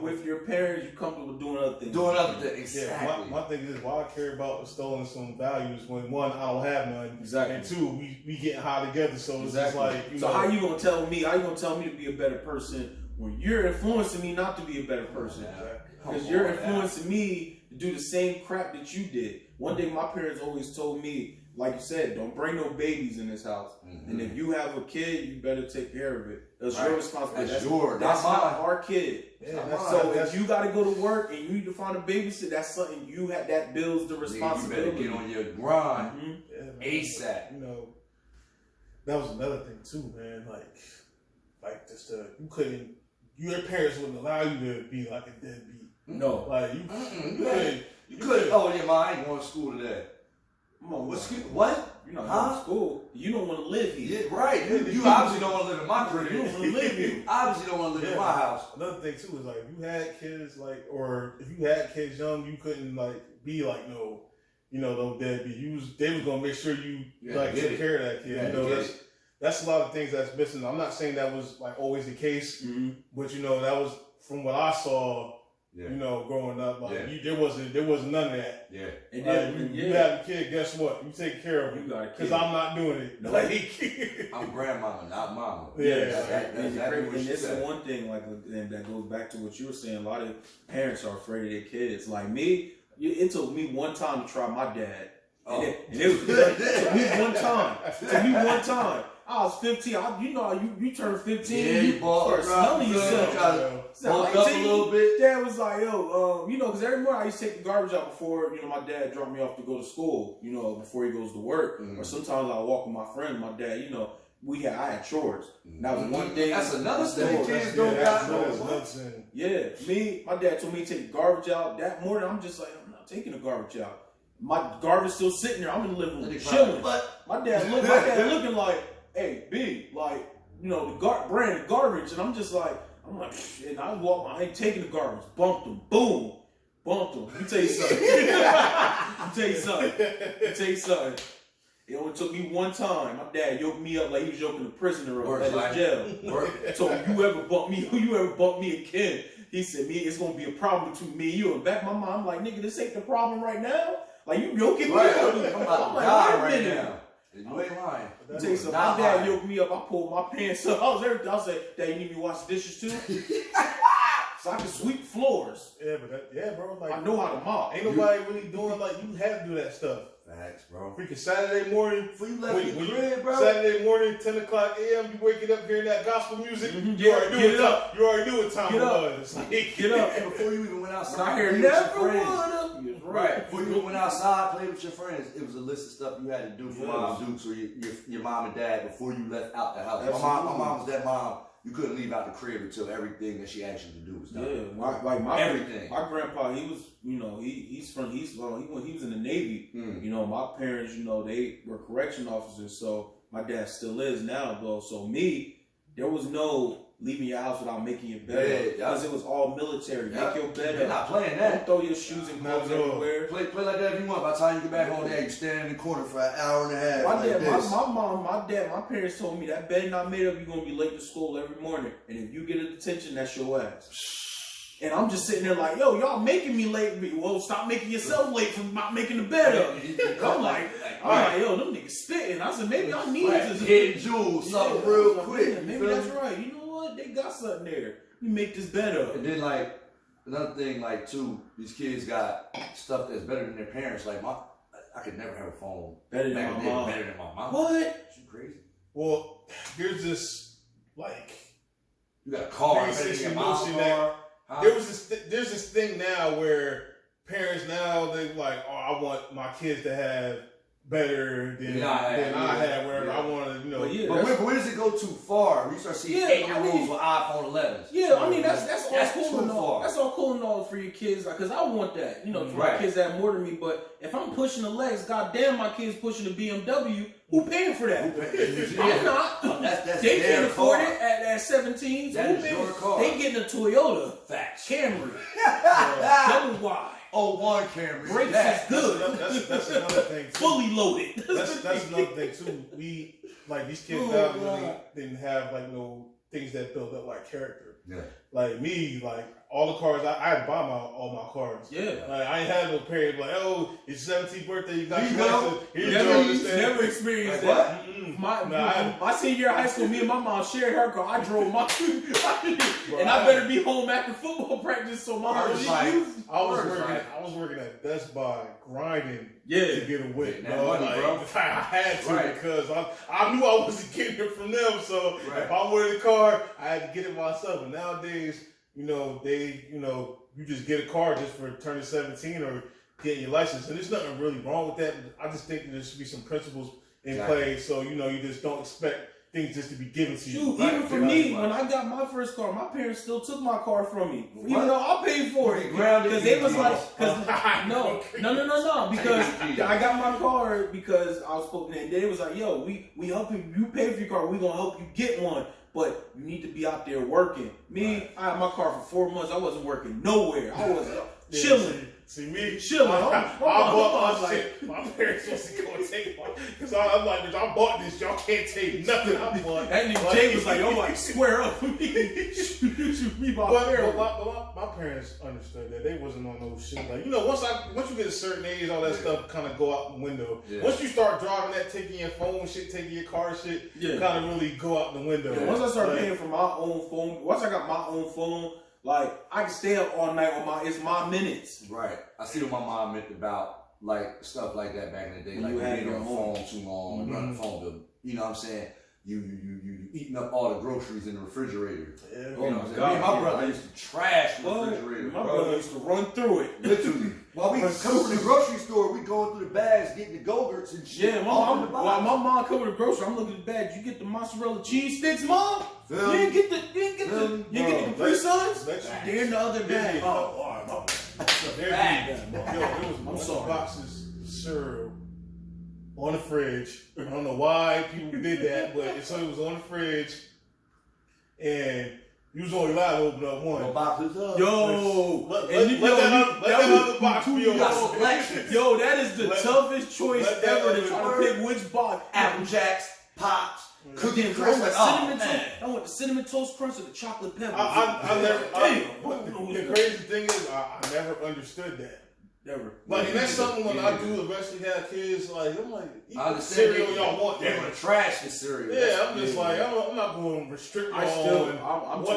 with your parents. You're comfortable doing other things. Doing other things. Exactly. Yeah, my thing is why I care about installing some values when one, I don't have none. Exactly. And two, we getting high together. So it's just like So how you gonna tell me? How you gonna tell me to be a better person when you're influencing me not to be a better person? Because you're influencing me to do the same crap that you did. One thing my parents always told me, like you said, don't bring no babies in this house. Mm-hmm. And if you have a kid, you better take care of it. That's your responsibility. That's yours. That's not not our kid. So if you got to go to work and you need to find a babysitter, that's something you have. That builds the responsibility. You better get on your grind ASAP. That was another thing too, man. Like just you couldn't. Your parents wouldn't allow you to be like a deadbeat. No, like you couldn't. You couldn't. Oh yeah, I ain't going to school today. What? You're not going to school. You don't want to live here. Yeah, right. You obviously don't want to live in my crib. You don't want to live here. Obviously don't want to live in my house. Another thing too is like if you had kids or if you had kids young, you couldn't be like no deadbeat. They was gonna make sure you take care of that kid. That's a lot of things that's missing. I'm not saying that was like always the case, but that was from what I saw. Growing up, there wasn't none of that. Yeah. And then you have a kid. Guess what? You take care of him because I'm not doing it. No. I'm grandmama, not mama. And it's the one thing and that goes back to what you were saying. A lot of parents are afraid of their kids. Like me, it took me one time to try my dad. And it took me one time. One time. I was 15. You turned 15. Yeah, you start smelling yourself. Bulk up a little bit. Dad was like, because every morning I used to take the garbage out before, my dad dropped me off to go to school, before he goes to work. Or sometimes I walk with my friend. My dad, I had chores. And that was one day. That's another thing. Kids don't got my dad told me to take the garbage out. That morning, I'm just like, I'm not taking the garbage out. My garbage still sitting there. I'm in the living room chilling. My dad looking like, hey, B, the brand garbage. And I'm like, and I ain't taking the garbage. Bumped him. Boom. Bumped him. Let me tell you something. It only took me one time. My dad yoked me up like he was yoking a prisoner up at his jail. Told me, you ever bump me again, he said, it's going to be a problem between me and you. And back my mind, I'm like, nigga, this ain't the problem right now. Like, you yoking me up. I'm about to die right now. You ain't lying. Let me tell you something. My dad yoked me up. I pulled my pants up. I was everything. I said, Dad, you need me to wash the dishes too? So I can sweep floors. Yeah, bro. Like, I know how to mop. Ain't nobody really doing you have to do that stuff. Facts, bro. Freaking Saturday morning. Before you left your crib, bro. Saturday morning, 10 o'clock a.m., you waking up hearing that gospel music. You already knew what time it was. Get up. And before you even went outside. I hear never would have. Right. Before you went outside, played with your friends, it was a list of stuff you had to do for Mom Dukes or your mom and dad before you left out the house. My mom was that mom. You couldn't leave out the crib until everything that she asked you to do was done. Yeah, everything. My grandpa, he was, you know, he was in the Navy. You know, my parents, you know, they were correction officers, so my dad still is now, though. So there was no leaving your house without making your bed because it was all military. Make your bed You're not playing that. Don't throw your shoes and clothes everywhere. Play like that if you want. By the time you get back home, you stand in the corner for an hour and a half. My parents told me that bed not made up, you're gonna be late to school every morning, and if you get a detention, that's your ass. And I'm just sitting there like, yo, y'all making me late. Well, stop making yourself late for not making the bed up. I'm like, all right, yo, them niggas spitting. I said, maybe I need to hit jewels something real quick. Maybe that's right. You know what? They got something there. Let me make this bed up. And then like another thing, like too, these kids got stuff that's better than their parents. Like I could never have a phone better than my mom. Better than my mom. What? She crazy. Well, here's this like you got a car. There's this thing now where parents now they like, oh, I want my kids to have better than I had, wherever I wanted, you know. But where does it go too far? When you start seeing 8-year-olds with iPhone 11s. Yeah, I mean that's all cool and all. That's all cool and all for your kids, because I want that, you know, for my kids that have more than me. But if I'm pushing the Lex, goddamn, my kids pushing the BMW. Who paying for that? I'm not. They can't afford it at 17. That is your car. They getting a Toyota. Facts. Camry. Double wide. Oh, one Camry. Brakes is good. That's another thing too. Fully loaded. That's another thing too. We like these kids now really didn't have like no things that build up like character. Yeah. Like me, like all the cars I had to buy all my cars. Yeah. Like I ain't had no parent like, oh, it's your 17th birthday, you got Here you your go. license. Here you go. Never experienced like, that. My senior year of high school, me and my mom shared her car. I drove my and I better be home after football practice, so my mom I was working at Best Buy grinding to get a whip, bro. Money, bro. I had to because I knew I wasn't getting it from them. So if I wanted a car, I had to get it myself. And nowadays, you know, you just get a car just for turning 17 or getting your license. And there's nothing really wrong with that. I just think that there should be some principles in play, so you know you just don't expect things just to be given to you. Even for me, when I got my first car, my parents still took my car from me, even though I paid for it. Because they was like, no, because I got my car because I was spoken, and they was like, yo, we helping you pay for your car, we gonna help you get one. But you need to be out there working. Me, I had my car for 4 months. I wasn't working nowhere. I was chilling. See me chilling. I bought my shit. My parents was going to take one because I'm like, bitch, I bought this. Y'all can't take nothing. I bought. That nigga Jay was like, "Oh, like square up for me." Shoot me by my parents understood that they wasn't on no shit. Like, you know, once you get a certain age, all that stuff kind of go out the window. Yeah. Once you start driving that, taking your phone shit, taking your car shit, kind of really go out the window. Yeah, once I started paying for my own phone, once I got my own phone. Like, I can stay up all night on it's my minutes. Right. I see what my mom meant about, like, stuff like that back in the day. Like, you being on the phone too long, running the phone bill. You know what I'm saying? You eating up all the groceries in the refrigerator. Yeah. You know what I'm saying? Me and my brother used to trash the refrigerator. My brother used to run through it. Literally. While we come from the grocery store, we going through the bags, getting the Go-Gurts and shit. Yeah, while my mom come to the grocery, I'm looking at the bag. You get the mozzarella cheese sticks, Mom? You didn't get the Capri Suns? They're in the other bag. Oh, all right, Mom. There was boxes of cereal on the fridge. I don't know why people did that, but it was on the fridge, and you was only allowed to open up one. Let that other box be your Yo, that is the toughest choice ever to try to pick which box. Apple Jacks, Pops, Cookie and Crisp. I want the cinnamon toast crunch or the chocolate pebbles. The crazy thing is, I never understood that. Never. Like, and that's something when I do eventually have kids, like, I'm like, eat the cereal y'all want. They're going to trash the cereal. Yeah, I'm just like, I'm not going to restrict what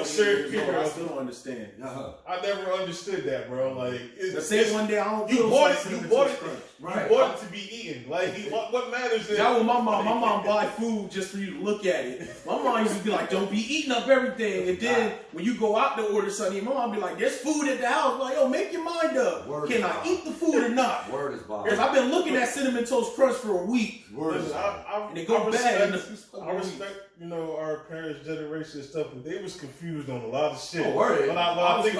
cereal. I still don't understand. I never understood that, bro. Like, the same one day I don't you bought it. Right. You bought it to be eaten. Like, what matters is... That was my mom buy food just for you to look at it. My mom used to be like, don't be eating up everything. And then when you go out to order something, my mom be like, there's food at the house. I'm like, yo, make your mind up. Can I eat the food or not? Word is bomb. Because I've been looking at Cinnamon Toast Crunch for a week. Listen, And it go bad. I respect, you know, our parents' generation and stuff, but they was confused on a lot of shit. Oh, word. When I think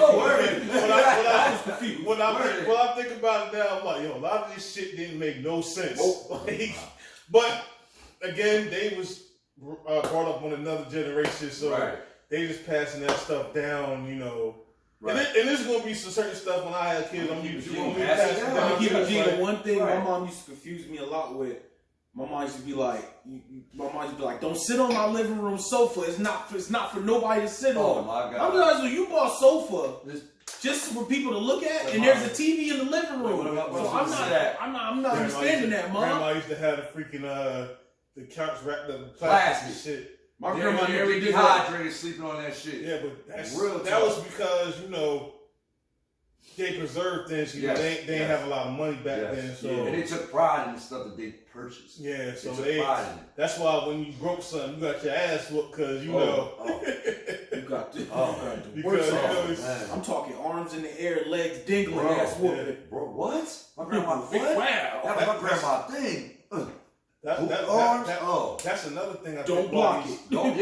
about it now, I'm like, yo, a lot of this shit didn't make no sense. Like, but again, they was brought up on another generation, so they just passing that stuff down, you know. Right. And there's gonna be some certain stuff when I have kids. I'm gonna pass it down. I'm gonna give you one thing my mom used to confuse me a lot with. My mom used to be like, don't sit on my living room sofa. It's not for nobody to sit on. Oh my God. I'm like, so you bought a sofa just for people to look at, and there's a TV in the living room. So I'm not understanding that, Mom. Grandma used to have the freaking the couch wrapped up in plastic shit. My grandma never did dehydrated sleeping on that shit. Yeah, but that was because, you know, they preserved things. You know, they didn't have a lot of money back then, so and they took pride in the stuff that they purchased. Yeah, so they took pride in it. That's why when you broke something, you got your ass whooped because you know. You got to. Because I'm talking arms in the air, legs dingling, ass whooping. Bro, what? My grandma. Wow. That was my grandma thing. That's another thing. Don't block it. Don't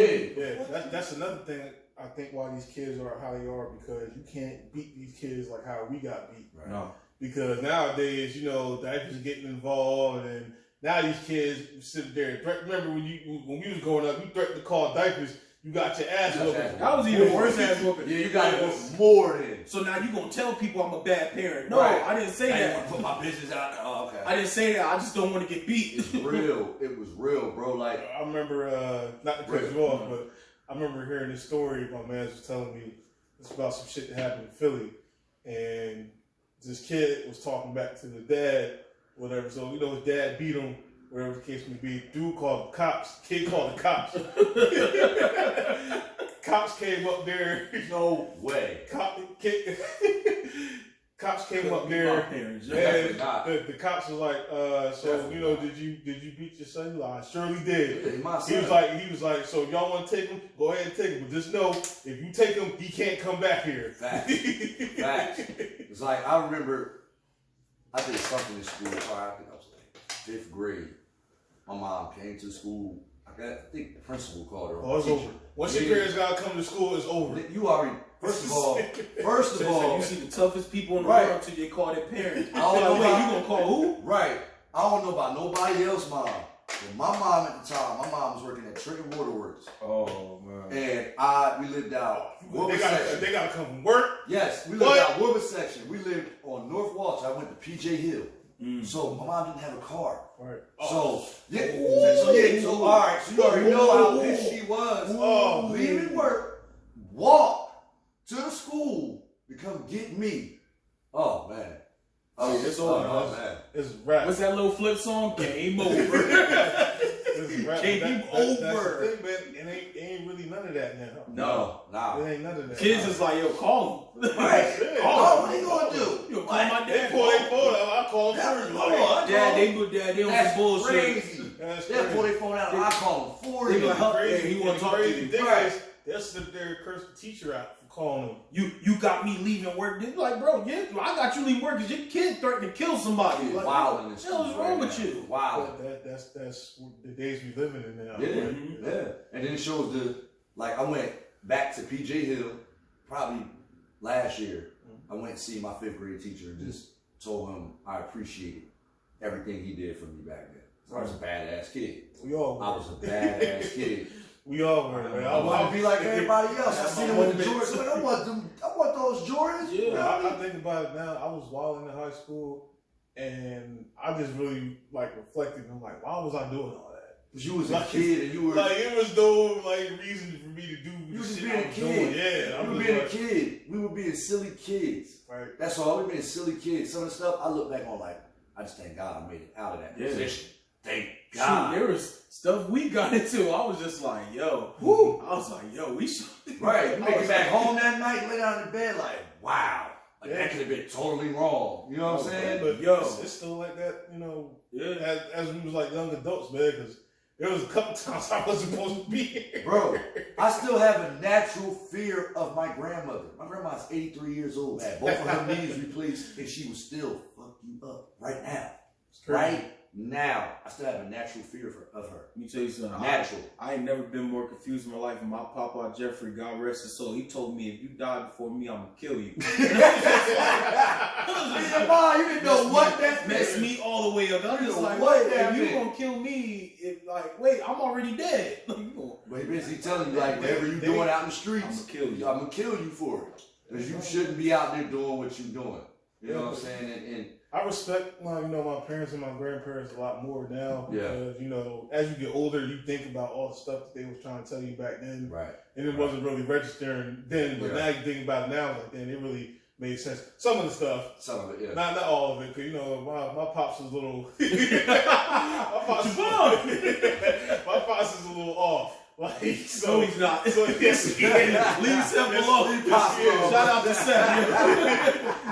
that's another thing. I think why these kids are how they are, because you can't beat these kids like how we got beat. Right. No. Because nowadays, you know, diapers are getting involved, and now these kids sit there. Remember when we was growing up, you threatened to call diapers, you got your ass whooping. That was even worse ass whooping. Yeah, you got it whooping more than. So now you gonna tell people I'm a bad parent? No, I didn't say that. I want to put my business out there. Oh, okay. I didn't say that. I just don't want to get beat. It's real. It was real, bro. Like I remember, not to cut you off, but I remember hearing this story. My man was telling me it's about some shit that happened in Philly, and this kid was talking back to the dad, whatever. So you know his dad beat him, whatever the case may be. Dude called the cops. Kid called the cops. Cops came up there. No way. Cops came up there, and the cops was like, "So you know, did you beat your son?" He's like, "I surely did." He was like, "So y'all want to take him? Go ahead and take him, but just know if you take him, he can't come back here." Facts. It's like I remember, I did something in school. I think I was like 5th grade. My mom came to school. I think the principal called her. Oh, it's over. Once your parents gotta come to school, it's over. You already. First of all, you see the toughest people in the world until they call their parents. I don't know. Wait, you gonna call who? Right. I don't know about nobody else, mom. But my mom at the time, my mom was working at Trenton Waterworks. Oh man. And we lived out. They gotta come from work. Yes, we lived out Woodward section. We lived on North Walsh. I went to PJ Hill. So my mom didn't have a car. Right. So all right. So you already know how pissed she was. Leaving work, walk to the school to come get me. Oh man. Oh, it's over. Oh man. It's rap. What's that little flip song? Game over. Game over. That's the thing, man. It ain't really none of that now. No. It ain't none of that. Kids is like, yo, call him. Right. Call him. What are you gonna do? You gonna call my dad? They pull their phone out. I call him first. Dad, they on some bullshit. They'll pull their phone out. I call him for you. He want to talk to you. They'll sit there and curse the teacher out for calling them. You got me leaving work. They're like, bro, I got you leaving work because your kid threatened to kill somebody. Like, wow, what the hell is wrong with you? Wow. That's the days we living in now. Yeah. And then it shows I went back to PJ Hill probably last year. I went to see my 5th grade teacher and just told him I appreciated everything he did for me back then. I was a badass kid. I was a badass kid. We all were, man. I want to be like everybody else. I seen them with the Jordans. Like, I want those Jordans. Yeah, I think about it now. I was wilding in high school, and I just really reflected. I'm like, why was I doing all that? Because you was a kid, and you were it was no reason for me to do. You was just being a kid. Yeah, you were being a kid. We were being silly kids. Right. That's all. We were being silly kids. Some of the stuff I look back on I just thank God I made it out of that position. Thank God. Shoot, there was stuff we got into. I was just like, yo. Woo. I was like, yo, we should. Right. You make it back home that night, lay down in bed like, wow. Like, that could have been totally wrong. You know what I'm saying? But it's still like that, as we was like young adults, man, because there was a couple times I wasn't supposed to be here. Bro, I still have a natural fear of my grandmother. My grandma's 83 years old, had both of her knees replaced, and she would still fuck you up right now. Right now. I still have a natural fear of her. Let me tell you something. Natural. I ain't never been more confused in my life. And my papa, Jeffrey, God rest his soul, he told me, if you die before me, I'm going to kill you. Ma, you didn't know what that meant. Messed me all the way up. I'm just like, what wait, that if you meant. going to kill me, wait, I'm already dead. But he basically telling you, like, whatever you doing out in the streets, I'm going to kill you. I'm going to kill you for it. Because you shouldn't be out there doing what you're doing. You know what I'm saying? And I respect my parents and my grandparents a lot more now because, Yeah. As you get older, you think about all the stuff that they was trying to tell you back then. Right. And it wasn't really registering then, but now you think about it now, like, then it really made sense. Some of the stuff. Some of it, yeah. Not all of it, because, my pops is a little... my pops is a little off. Like, No, he's not. So, yes, he is. Leave Seth alone. Shout out to Seth.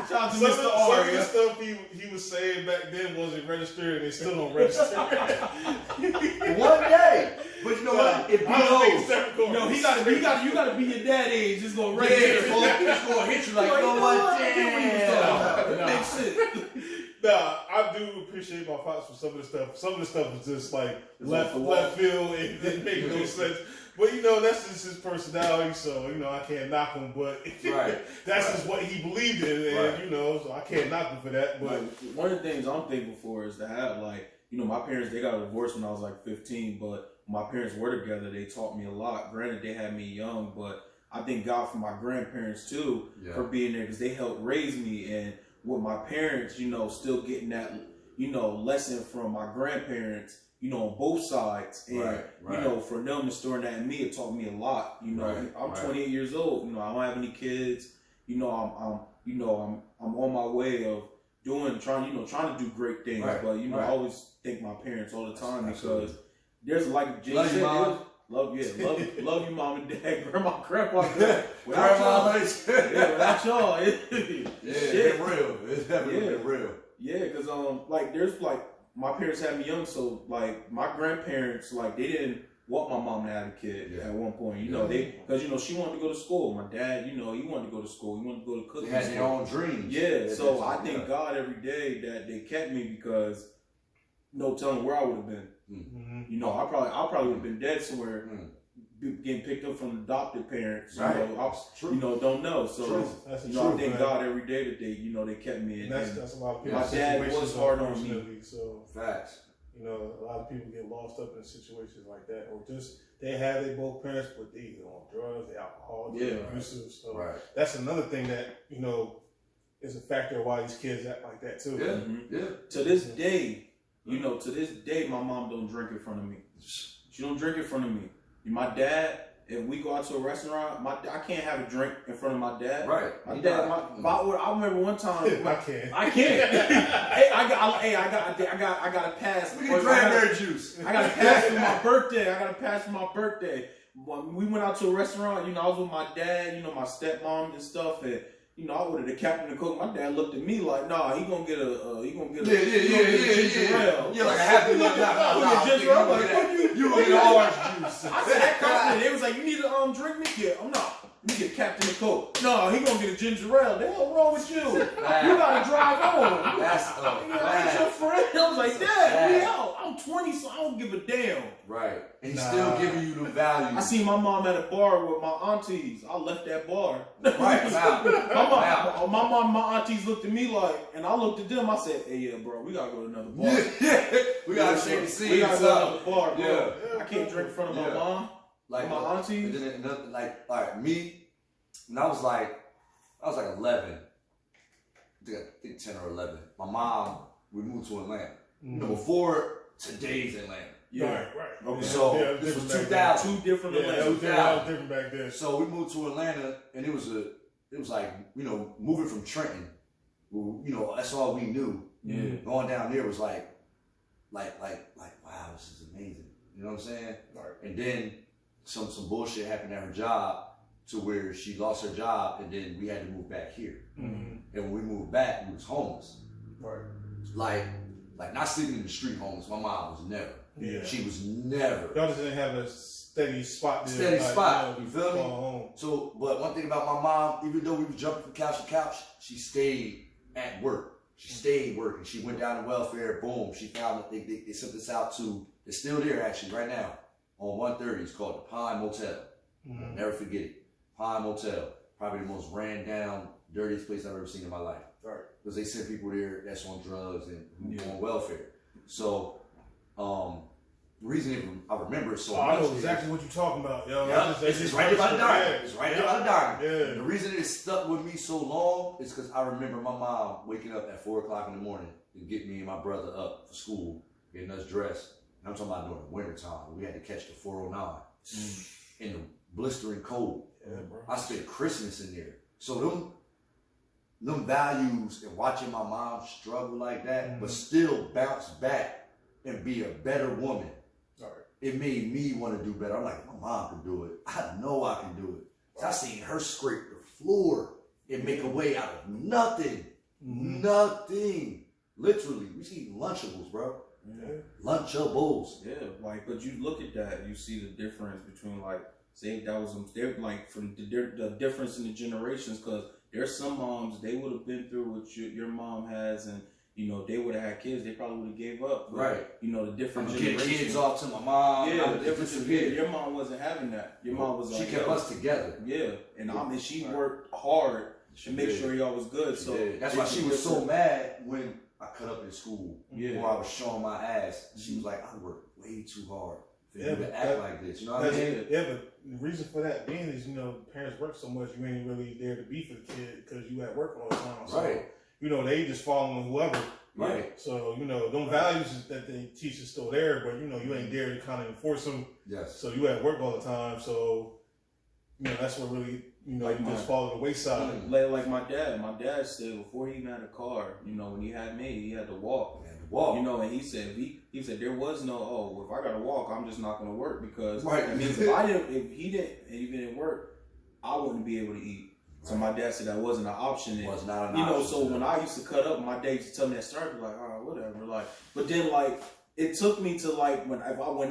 Shout out to Some Mr. of R. the stuff he was saying back then wasn't registered, and they still don't register. One day. But you know what? It blows. No, you gotta be your dad age. It's gonna register. It's going to hit you like, you know what? Damn. Makes sense. Nah, I do appreciate my pops for some of the stuff. Some of the stuff was just like left field and didn't make no sense. But that's just his personality, so I can't knock him. But that's just what he believed in, and so I can't knock him for that. But one of the things I'm thankful for is to have my parents, they got divorced when I was like 15, but my parents were together. They taught me a lot. Granted, they had me young, but I thank God for my grandparents too for being there because they helped raise me. And with my parents, still getting that, lesson from my grandparents, on both sides. And, for them instilling that in me, it taught me a lot. I'm 28 years old. I don't have any kids. I'm on my way of trying to do great things. But, I always thank my parents all the time because there's like Jay said, love you, mom and dad, grandpa. Without y'all, without y'all, it's been real. It's definitely been real. Yeah, because there's my parents had me young, so my grandparents they didn't want my mom to have a kid at one point. Because she wanted to go to school. My dad, he wanted to go to school. He wanted to go to cooking. They had their own dreams. Yeah, so I thank God every day that they kept me because no telling where I would have been. Mm-hmm. I probably would have been dead somewhere, getting picked up from adopted parents. Don't know. So I thank God every day that they kept me. And that's a lot of people. My dad was hard on me. So facts. A lot of people get lost up in situations like that, or just they have their both parents, but they on drugs, they alcohol, abusive. So that's another thing that is a factor of why these kids act like that too. To this day. To this day, my mom don't drink in front of me. She don't drink in front of me. My dad, if we go out to a restaurant, I can't have a drink in front of my dad. My dad, I remember one time. I can't. I got to pass. We get cranberry juice. I got to pass for my birthday. When we went out to a restaurant, I was with my dad, my stepmom and stuff, and I ordered a Captain and Coke. My dad looked at me like, nah, he gonna get a ginger ale. Yeah, like a happy ginger ale. Like, you gonna get orange juice. I said that confident. They was like, you need a drink, me? Yeah, I'm not. You get Captain and Coke. No, he gonna get a ginger ale. The hell wrong with you? You gotta drive home. That's that's your friend. I was like, Dad, we out. I'm 20, so I don't give a damn. Right. And he's still giving you the value. I seen my mom at a bar with my aunties. I left that bar. Right. My mom and my aunties looked at me like, and I looked at them. I said, hey, yeah, bro, we gotta go to another bar. We gotta shake the scene. We gotta go to another bar, bro. I can't drink in front of my mom. Like my aunties. And then, all right, me, when I was like 11, I think 10 or 11. My mom, we moved to Atlanta. Before today's Atlanta. Yeah, right. Okay. So this was 2000. Two different Atlanta. It was different back then. So we moved to Atlanta, and it was like moving from Trenton. That's all we knew. Yeah. Going down there was like, wow, this is amazing. You know what I'm saying? Right. And then some bullshit happened at her job, to where she lost her job, and then we had to move back here. Mm-hmm. And when we moved back, we was homeless. Right. Like not sleeping in the street homeless. My mom was never. Yeah. She was never. Y'all just didn't have a steady spot there. Steady spot. You feel me? Home. So, but one thing about my mom, even though we were jumping from couch to couch, she stayed at work. She stayed working. She went down to welfare. Boom. She found that they sent this out to. It's still there actually right now on 130. It's called the Pine Motel. Mm-hmm. I'll never forget it. Pine Motel, probably the most ran down, dirtiest place I've ever seen in my life. Right. Because they send people there that's on drugs and on welfare. So, the reason I remember it so much. I know exactly what you're talking about, yo. Yeah, it's right there by the diamond. It's right there by the diamond. Yeah. The reason it stuck with me so long is because I remember my mom waking up at 4 o'clock in the morning to get me and my brother up for school, getting us dressed. And I'm talking about during the winter time. We had to catch the 409 in the blistering cold. Yeah, bro. I spent Christmas in there. So them values and watching my mom struggle like that, but still bounce back and be a better woman. Right. It made me want to do better. I'm like, my mom can do it. I know I can do it. So I seen her scrape the floor and make a way out of nothing. Nothing. Literally. We see Lunchables, bro. Yeah. Lunchables. Yeah, like, but you look at that, you see the difference between, like, say that was, they're like, from the difference in the generations, because there's some moms, they would have been through what your mom has, and, you know, they would have had kids, they probably would have gave up. But, right. You know, the different I'm generations. getting kids off to my mom. Yeah, the difference is your mom wasn't having that. Your mom was like, she kept us together. Yeah, and she worked hard to make sure y'all was good. So that's why she was so mad when I cut up in school. Yeah. Or I was showing my ass. She was like, I worked way too hard for you to act like this. You know what I mean? Yeah, but the reason for that being is, you know, parents work so much, you ain't really there to be for the kid because you at work all the time. So, Right. you know, they just following whoever. Right. So, you know, them values that they teach is still there, but, you know, you ain't there to kind of enforce them. Yes. So you at work all the time. So, you know, that's what really, you know, you just fall to the wayside. Like my dad said before he even had a car, you know, when he had me, he had to walk. You know, and he said there was no, if I gotta walk, I'm just not gonna work, because that means if he didn't work, I wouldn't be able to eat. So my dad said that wasn't an option. It was not an option. You know, option. so when I used to cut up, my dad used to tell me that story, like, all right, whatever. Like, but then like it took me to like when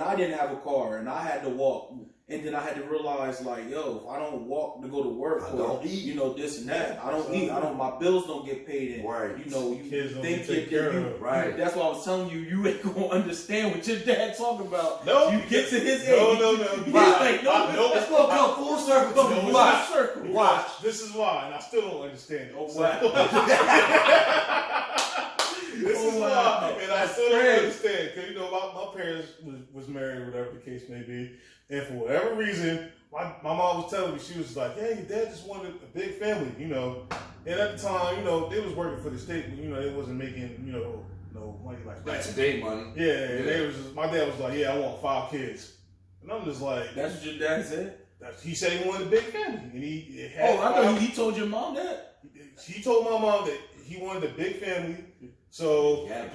I didn't have a car and I had to walk. And then I had to realize, like, yo, if I don't walk to go to work, I don't eat. You know, this and that, I don't eat. My bills don't get paid in. Right. You know, you Kids don't think take care of. Right. That's why I was telling you, you ain't gonna understand what your dad talking about. No. You get to his age. No. He's like, no, Let's go come full circle. Watch. This is why, and I still don't understand it. Oh, wow. This is why, and I still don't understand, because, you know, my parents was married, or whatever the case may be, and for whatever reason, my mom was telling me, she was like, yeah, your dad just wanted a big family, you know, and at the time, you know, they was working for the state, but, you know, they wasn't making, you know, no money like that. That's today money. Yeah, and they was just, my dad was like, yeah, I want 5 kids, and I'm just like, That's what your dad said? he said he wanted a big family, and he had I thought he told your mom that? He told my mom that he wanted a big family. So he had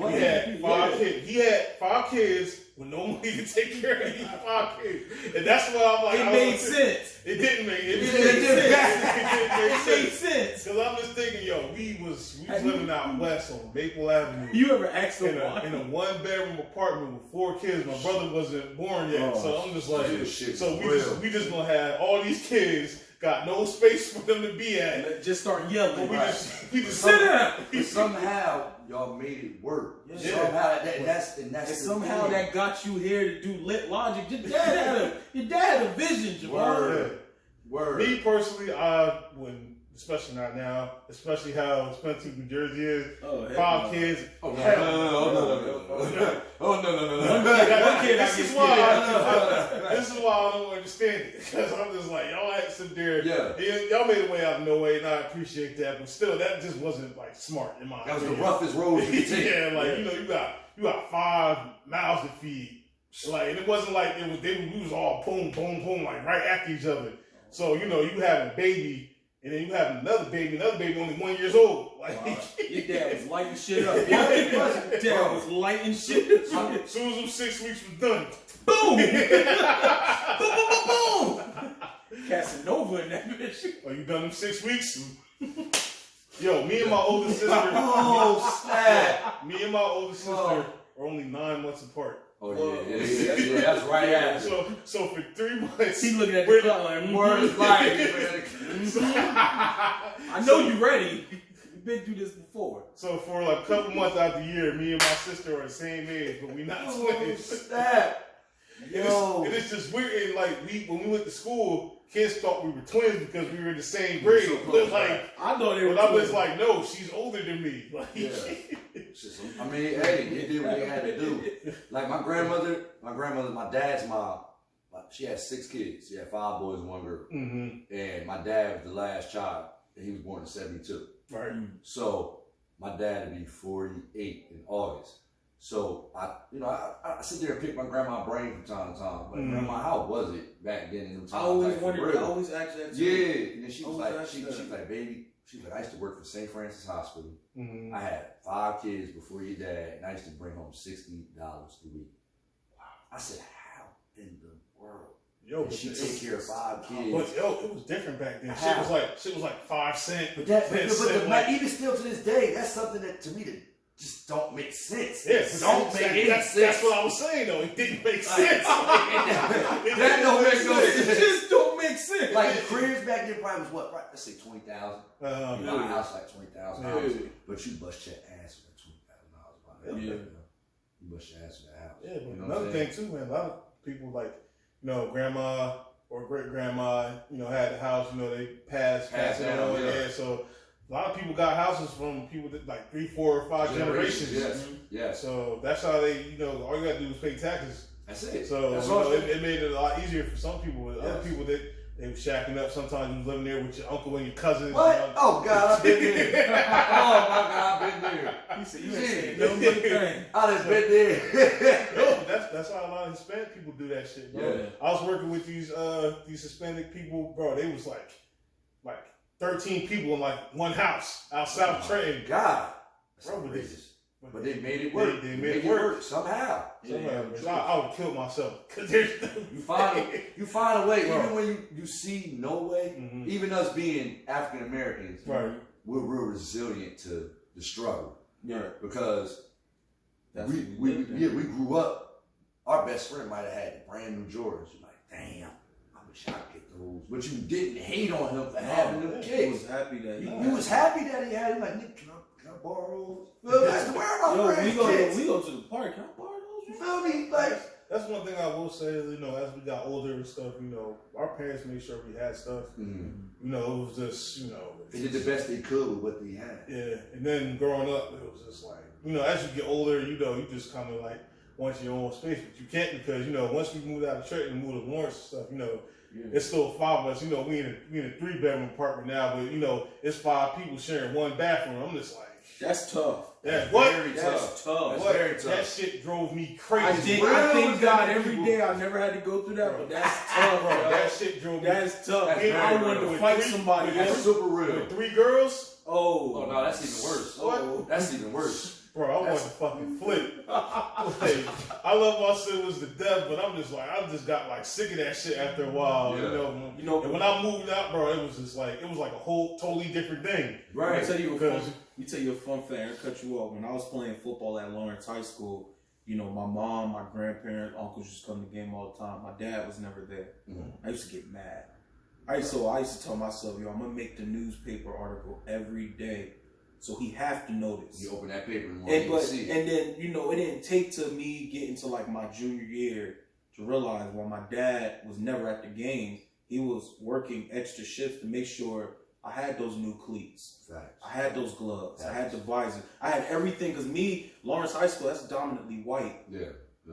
5 kids. He had 5 kids with no money to take care of these 5 kids, and that's why I'm like, it made sense. It didn't make it. It made sense. Because I'm just thinking, yo, we was living out west on Maple Avenue. You ever asked in a 1-bedroom apartment with 4 kids? My brother wasn't born yet, so I'm just like, we just gonna have all these kids. Got no space for them to be at. Just start yelling. We just sit down. But somehow y'all made it work. Yeah. Somehow that got you here to do lit logic. Your dad had a vision, Javon. Word. Me personally, I wouldn't, especially not now, especially how expensive New Jersey is. 5 kids. No. This is why I don't understand it, because I'm just like, y'all had some there. Y'all made a way out of no way, and I appreciate that. But still, that just wasn't like smart in my opinion. That was the roughest road you could take. You know, you got 5 mouths to feed. Like, and it wasn't like we was all boom, boom, boom, like right after each other. So, you know, you have a baby, and then you have another baby only 1 year old. Like, your dad was lighting shit up. Your dad was lighting shit up. As soon as them 6 weeks was done, boom! Boom, boom, boom, boom! Casanova in that bitch. Oh, you done them 6 weeks? Yo, me and my older sister. Oh, snap. Me and my older sister are only 9 months apart. Oh, yeah, that's right after. So for 3 months, He looking at the clock like, Word life. I know you ready. You've been through this before. So for like a couple months out the year, me and my sister are the same age, but we not twins. Snap. Yo. And it's just weird. And like when we went to school, kids thought we were twins because we were in the same grade. But like, I thought they were. but I was like, no, she's older than me. Like, Yeah. I mean, hey, they did what they had to do. Like my grandmother, my dad's mom, she had 6 kids. She had 5 boys and 1 girl. mm-hmm. And my dad was the last child, and he was born in 72. Right. So my dad would be 48 in August. So I sit there and pick my grandma's brain from time to time. Like, Grandma, how was it back then in them times? I always like, wondered. I always asked that. Yeah, and then she was Always like, asked she that. was like, baby, she was like, I used to work for St. Francis Hospital. Mm-hmm. I had 5 kids before your dad, and I used to bring home $60 a week. Wow. I said, how in the world? Yo, And she take care of 5 kids. But yo, it was different back then. How? Shit was like 5 cents. But that, but 10 cents, like, even still to this day, that's something that to me that just don't make sense. Yes, Don't make any sense. That's what I was saying though. It didn't make sense. That don't make no It sense. just don't make sense. Like the cribs back then probably was what? Right, let's say 20,000. You know, yeah. a house like $20,000, Yeah. but you bust your ass for that $20,000. Yeah. You bust your ass for that house. Yeah, but You know another what I'm thing too, man. A lot of people like, grandma or great grandma, had the house. They passed it down, on. yeah. Yeah, so a lot of people got houses from people that like 3, 4, or 5 generations. Yes, yes. So that's how they, all you gotta do is pay taxes. That's it. So That's all it made it a lot easier for some people. With other Yes. people that they were shacking up. Sometimes you was living there with your uncle and your cousins. What? Oh God, I've been there. Oh my God, I've been there. You said you ain't saying no good thing. I done been there. No, that's how a lot of Hispanic people do that shit, bro. Yeah. I was working with these Hispanic people, bro. They was like 13 people in like one house out South Trenton. God, that's Bro, but outrageous. But But they made it work. They made it work. somehow. Somehow, I would have killed myself because there's You find a way. Bro. Even when you see no way. Mhm. Even us being African Americans, Right. we're real resilient to the struggle Yeah. because That's we what we lived in. we grew up. Our best friend might have had the brand new Jordans. You're like, damn, I wish I could get those. But you didn't hate on him for having them I kicks. was happy that You was happy that he had him. Like, Nick, can I borrow those? Well, that's where my Yo, friends we go to the park. Can I borrow You those? feel me? Like, That's one thing I will say is, as we got older and stuff, our parents made sure we had stuff. It was just, they did the best they could with what they had. Yeah, and then growing up, it was just like, as you get older, you just kind of like want your own space, but you can't because, once we moved out of church and moved to Lawrence and stuff, it's still 5 of us. We in a 3-bedroom apartment now, but it's 5 people sharing one bathroom. I'm just like, That's tough. that's what? Very That's tough. That's What? very tough. That shit drove me I crazy. thank God every day I never had to go through that, but that's tough, Bro, bro. that shit drove me. That's tough. That's I very wanted real. to fight With three- somebody. That's Else. super real. With 3 girls? Oh. Oh no, that's even worse. What? That's even worse. Bro, I wanted to fucking flip. Like, I love my siblings to death, but I'm just like, I just got like sick of that shit after a while. Yeah. And when I moved out, bro, it was just like, it was like a whole totally different thing. Let me tell you a fun, Because- fun fact. I cut you off. When I was playing football at Lawrence High School, my mom, my grandparents, uncles used to come to the game all the time. My dad was never there. I used to get mad. I used to tell myself, I'm gonna make the newspaper article every day, so he have to notice. You open that paper and And then it didn't take to me getting to like my junior year to realize while my dad was never at the game, he was working extra shifts to make sure I had those new cleats. Facts. I had those gloves. I had Facts. the visor. I had everything because Lawrence High School, that's dominantly white. Yeah.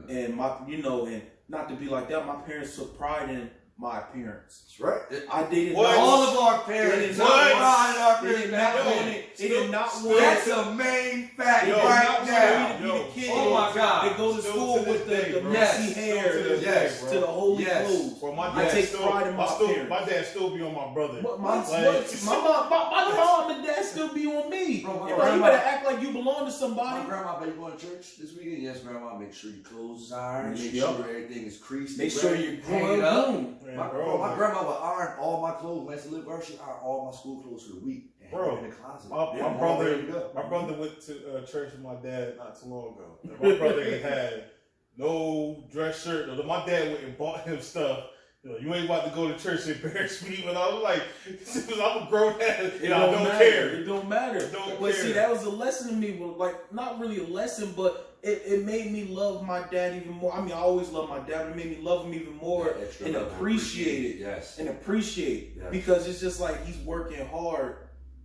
And and not to be like that, my parents took pride in my appearance. That's right. They did What? not. All of our They parents. did not Our They did not parents. want it. They did not want That's it. a main fact They did right not now. want me to be the kid. Oh my God. They go to Still school to with this day, the bro. messy Yes. hair Still to this Yes. day, to the holy Yes. clothes. Bro, my I dad take still, pride in my parents. my dad still be on my brother. My mom and dad still be on me. Bro, my You grandma- better act like you belong to My somebody. grandma, baby, going to church this weekend. Yes, grandma. Make sure your clothes is ironed. Make Yep. sure everything is creased. Make and sure ready. you're hang it up. groomed. Man, My grandma would iron all my clothes. When I lived there, she ironed all my school clothes for the week and hang them in the closet. My brother went to church with my dad not too long ago. And my brother ain't had no dress shirt. My dad went and bought him stuff. You ain't about to go to church and embarrass me. But I was like, I'm a grown man. It don't care. It don't matter. But see, that was a lesson to me. Like, not really a lesson, but it made me love my dad even more. I mean, I always love my dad, but it made me love him even more and appreciate it. Yes. And appreciate it. Because it's just like he's working hard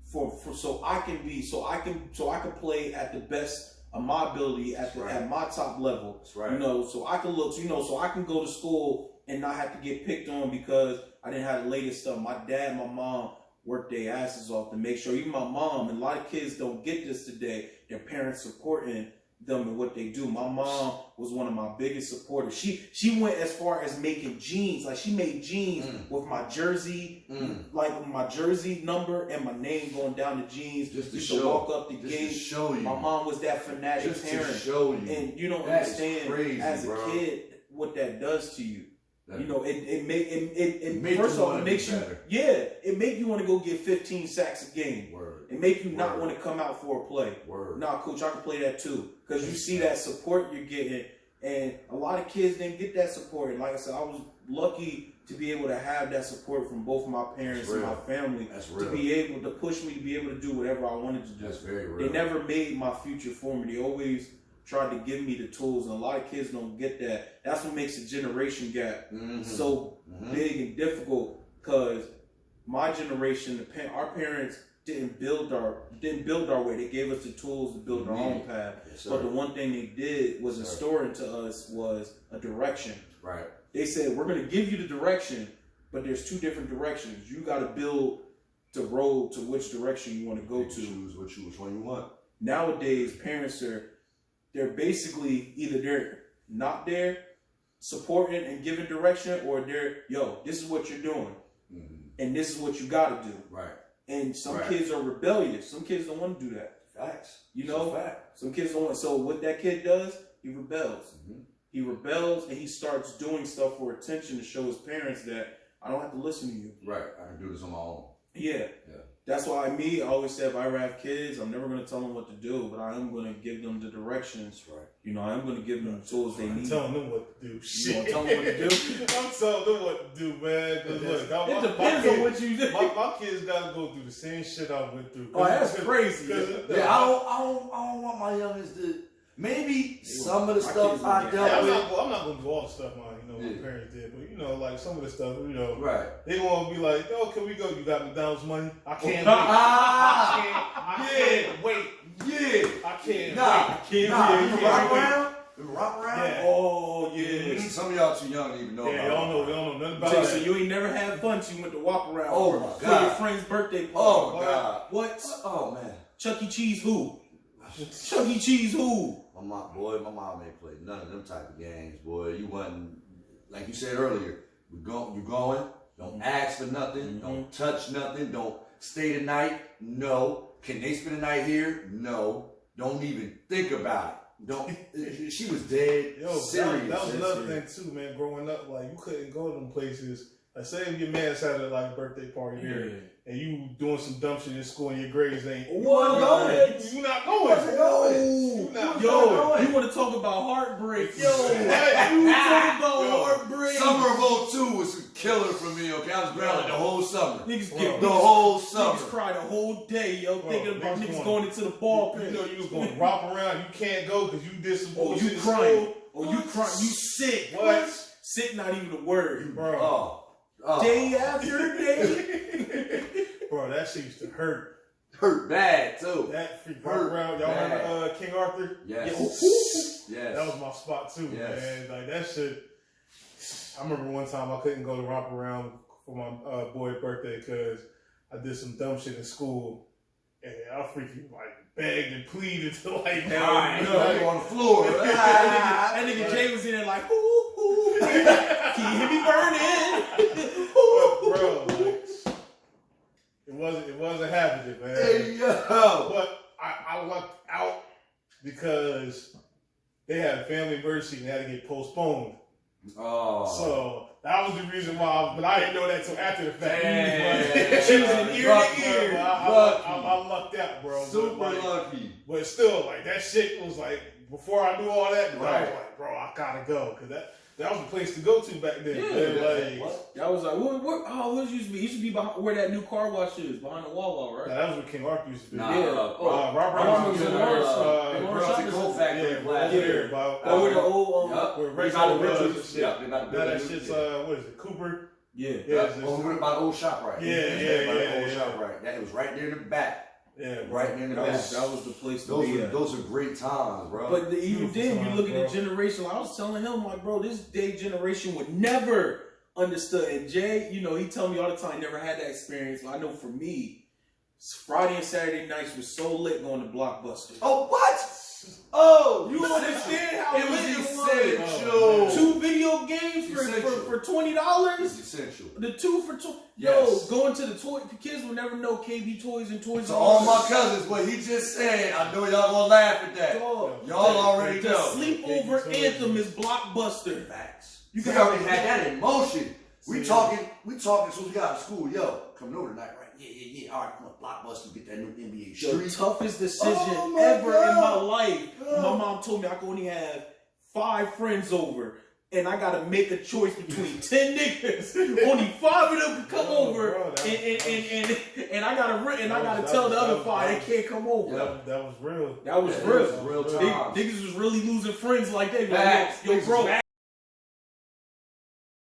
for so I can play at the best of my ability at my top level. That's right. So I can so I can go to school and not have to get picked on because I didn't have the latest stuff. My dad and my mom worked their asses off to make sure, even my mom, and a lot of kids don't get this today, their parents supporting them and what they do. My mom was one of my biggest supporters. She went as far as making jeans. Like, she made jeans with my jersey, like my jersey number and my name going down the jeans. Just to used show, to walk up the just gate. to show you. My mom was that fanatic Just parent. to show you. And you don't That understand crazy, as a bro. kid what that does to you. That, It first off, it makes you, it make you want to go get 15 sacks a game. Word. It make you not want to come out for a play. Word. Nah, coach, I can play that too. Because you see that support you're getting. And a lot of kids didn't get that support. And like I said, I was lucky to be able to have that support from both my parents and my family. That's real. To be able to push me to be able to do whatever I wanted to do. That's very real. They never made my future for me. They always tried to give me the tools, and a lot of kids don't get that. That's what makes the generation gap so big and difficult. Because my generation, our parents didn't build our way. They gave us the tools to build our own path. Yes, but the one thing they did was instill into us was a direction. Right. They said, we're going to give you the direction, but there's two different directions. You got to build the road to which direction you want to go to. Choose which one you want. Nowadays, parents they're basically either they're not there supporting and giving direction, or they're, this is what you're doing, and this is what you got to do. Right. And some kids are rebellious. Some kids don't want to do that. Facts. Some kids don't want. So what that kid does, he rebels. He rebels and he starts doing stuff for attention to show his parents that I don't have to listen to you. Right. I can do this on my own. Yeah. That's why I always say if I ever have kids, I'm never going to tell them what to do, but I am going to give them the directions. Right. I am going to give them the tools they need. I'm telling them what to do. You going to tell them what to do? I'm telling them what to do, man. It depends on what you do. My kids got to go through the same shit I went through. Oh, that's crazy. Yeah, I don't want my youngest to. Maybe some of the stuff I dealt with. I'm not gonna do all the stuff my parents did, but like some of the stuff, right? They want to be like, "Oh, can we go? You got McDonald's money? I can't wait. I can't wait. Rock around? Yeah. Oh, yeah. Some of y'all too young to even know about y'all don't know nothing about that. So you ain't never had fun, so you went to walk around my for God. your friend's birthday party. Oh, my God. What? Oh, man. Chuck E. Cheese who? Chuck E. Cheese who? My mom ain't played none of them type of games, boy. You wasn't, like you said earlier, you going, don't ask for nothing, don't touch nothing, don't stay the night, no. Can they spend the night here? No. Don't even think about it. She was dead serious. That was another thing too, man. Growing up, like you couldn't go to them places. Like say if your man's had a birthday party here, and you doing some dumb shit in school and your grades ain't. You not going. You not going. You want to talk about heartbreak? You talk about heartbreak. Summer of 02 was a killer for me. Okay, I was grounded the whole summer. Niggas the whole summer. Niggas cried the whole day, thinking about niggas going into the ball pit. You was going to romp around. You can't go because you did some bullshit. You crying. You crying. You sick. What? Sick, not even a word, bro. Day after day. Bro, that shit used to hurt. Hurt bad too. That freak around. Y'all remember King Arthur? Yes. Yes. That was my spot too, man. Like that shit. I remember one time I couldn't go to romp around for my boy's birthday because I did some dumb shit in school, and I freaking begged and pleaded to on the floor. That nigga Jay was in there like, ooh, can you hear me burning? Bro, it wasn't happening, man. Hey, yo. But I lucked out because they had a family emergency and had to get postponed. Oh. So that was the reason why, but I didn't know that till after the fact. Damn. She was in ear to ear. I lucked out, bro. Super but, lucky. But still, like that shit was like before I knew all that. I was Right. like, bro, I gotta go because that was the place to go to back then. Yeah, man. Like, That was like, what used to be? It used to be behind, where that new car wash is, behind the Wawa, right? that was what King Arthur used to be. Nah, Yeah. Robert Robert was was in in Lawrence. Lawrence. Girls Go Factory Yeah, Plaza. there, bro. Oh, where the old, Yup. where They Rex about to was build and this- shit. yup, they about to Now build that this- shit's what is it, Cooper? yeah. Yeah, it's Over by the old shop right. Yeah, By the yeah, old yeah. shop right. That was right there in the back. Yeah, Right there in the back. That was the place to Those be were at. those are great times, bro. But even Beautiful then, you times, look at bro. the generation. Like I was telling him, like, bro, this day generation would never understood. And Jay, you know, he tell me all the time, he never had that experience. But I know for me, Friday and Saturday nights was so lit going to Blockbuster. oh, what? Oh, You understand how it was lit it essential. Oh, Two video games Essential. for $20. It's essential. The two for two. Yes. Yo, going to the toy. Kids will never know KB Toys and Toys To R all Us. my cousins, what he just said, I know y'all gonna laugh at that. Dog, Y'all already the know. sleepover KB Toys. anthem is Blockbuster. Facts. You We can already have- had that in motion. We See, talking as soon as we got out of school. Yo, coming over tonight, right? Yeah. All right, come on, Blockbuster, get that new NBA The Street. toughest decision Oh my ever in my God. life. God. My mom told me I could only have 5 friends over. And I gotta make a choice between 10 niggas. Only 5 of them can come Bro, over, bro, that and I gotta tell the other 5 they can't come over. That was real. That was That real. was real Niggas times. was really losing friends like that. Like, Facts. yo, bro,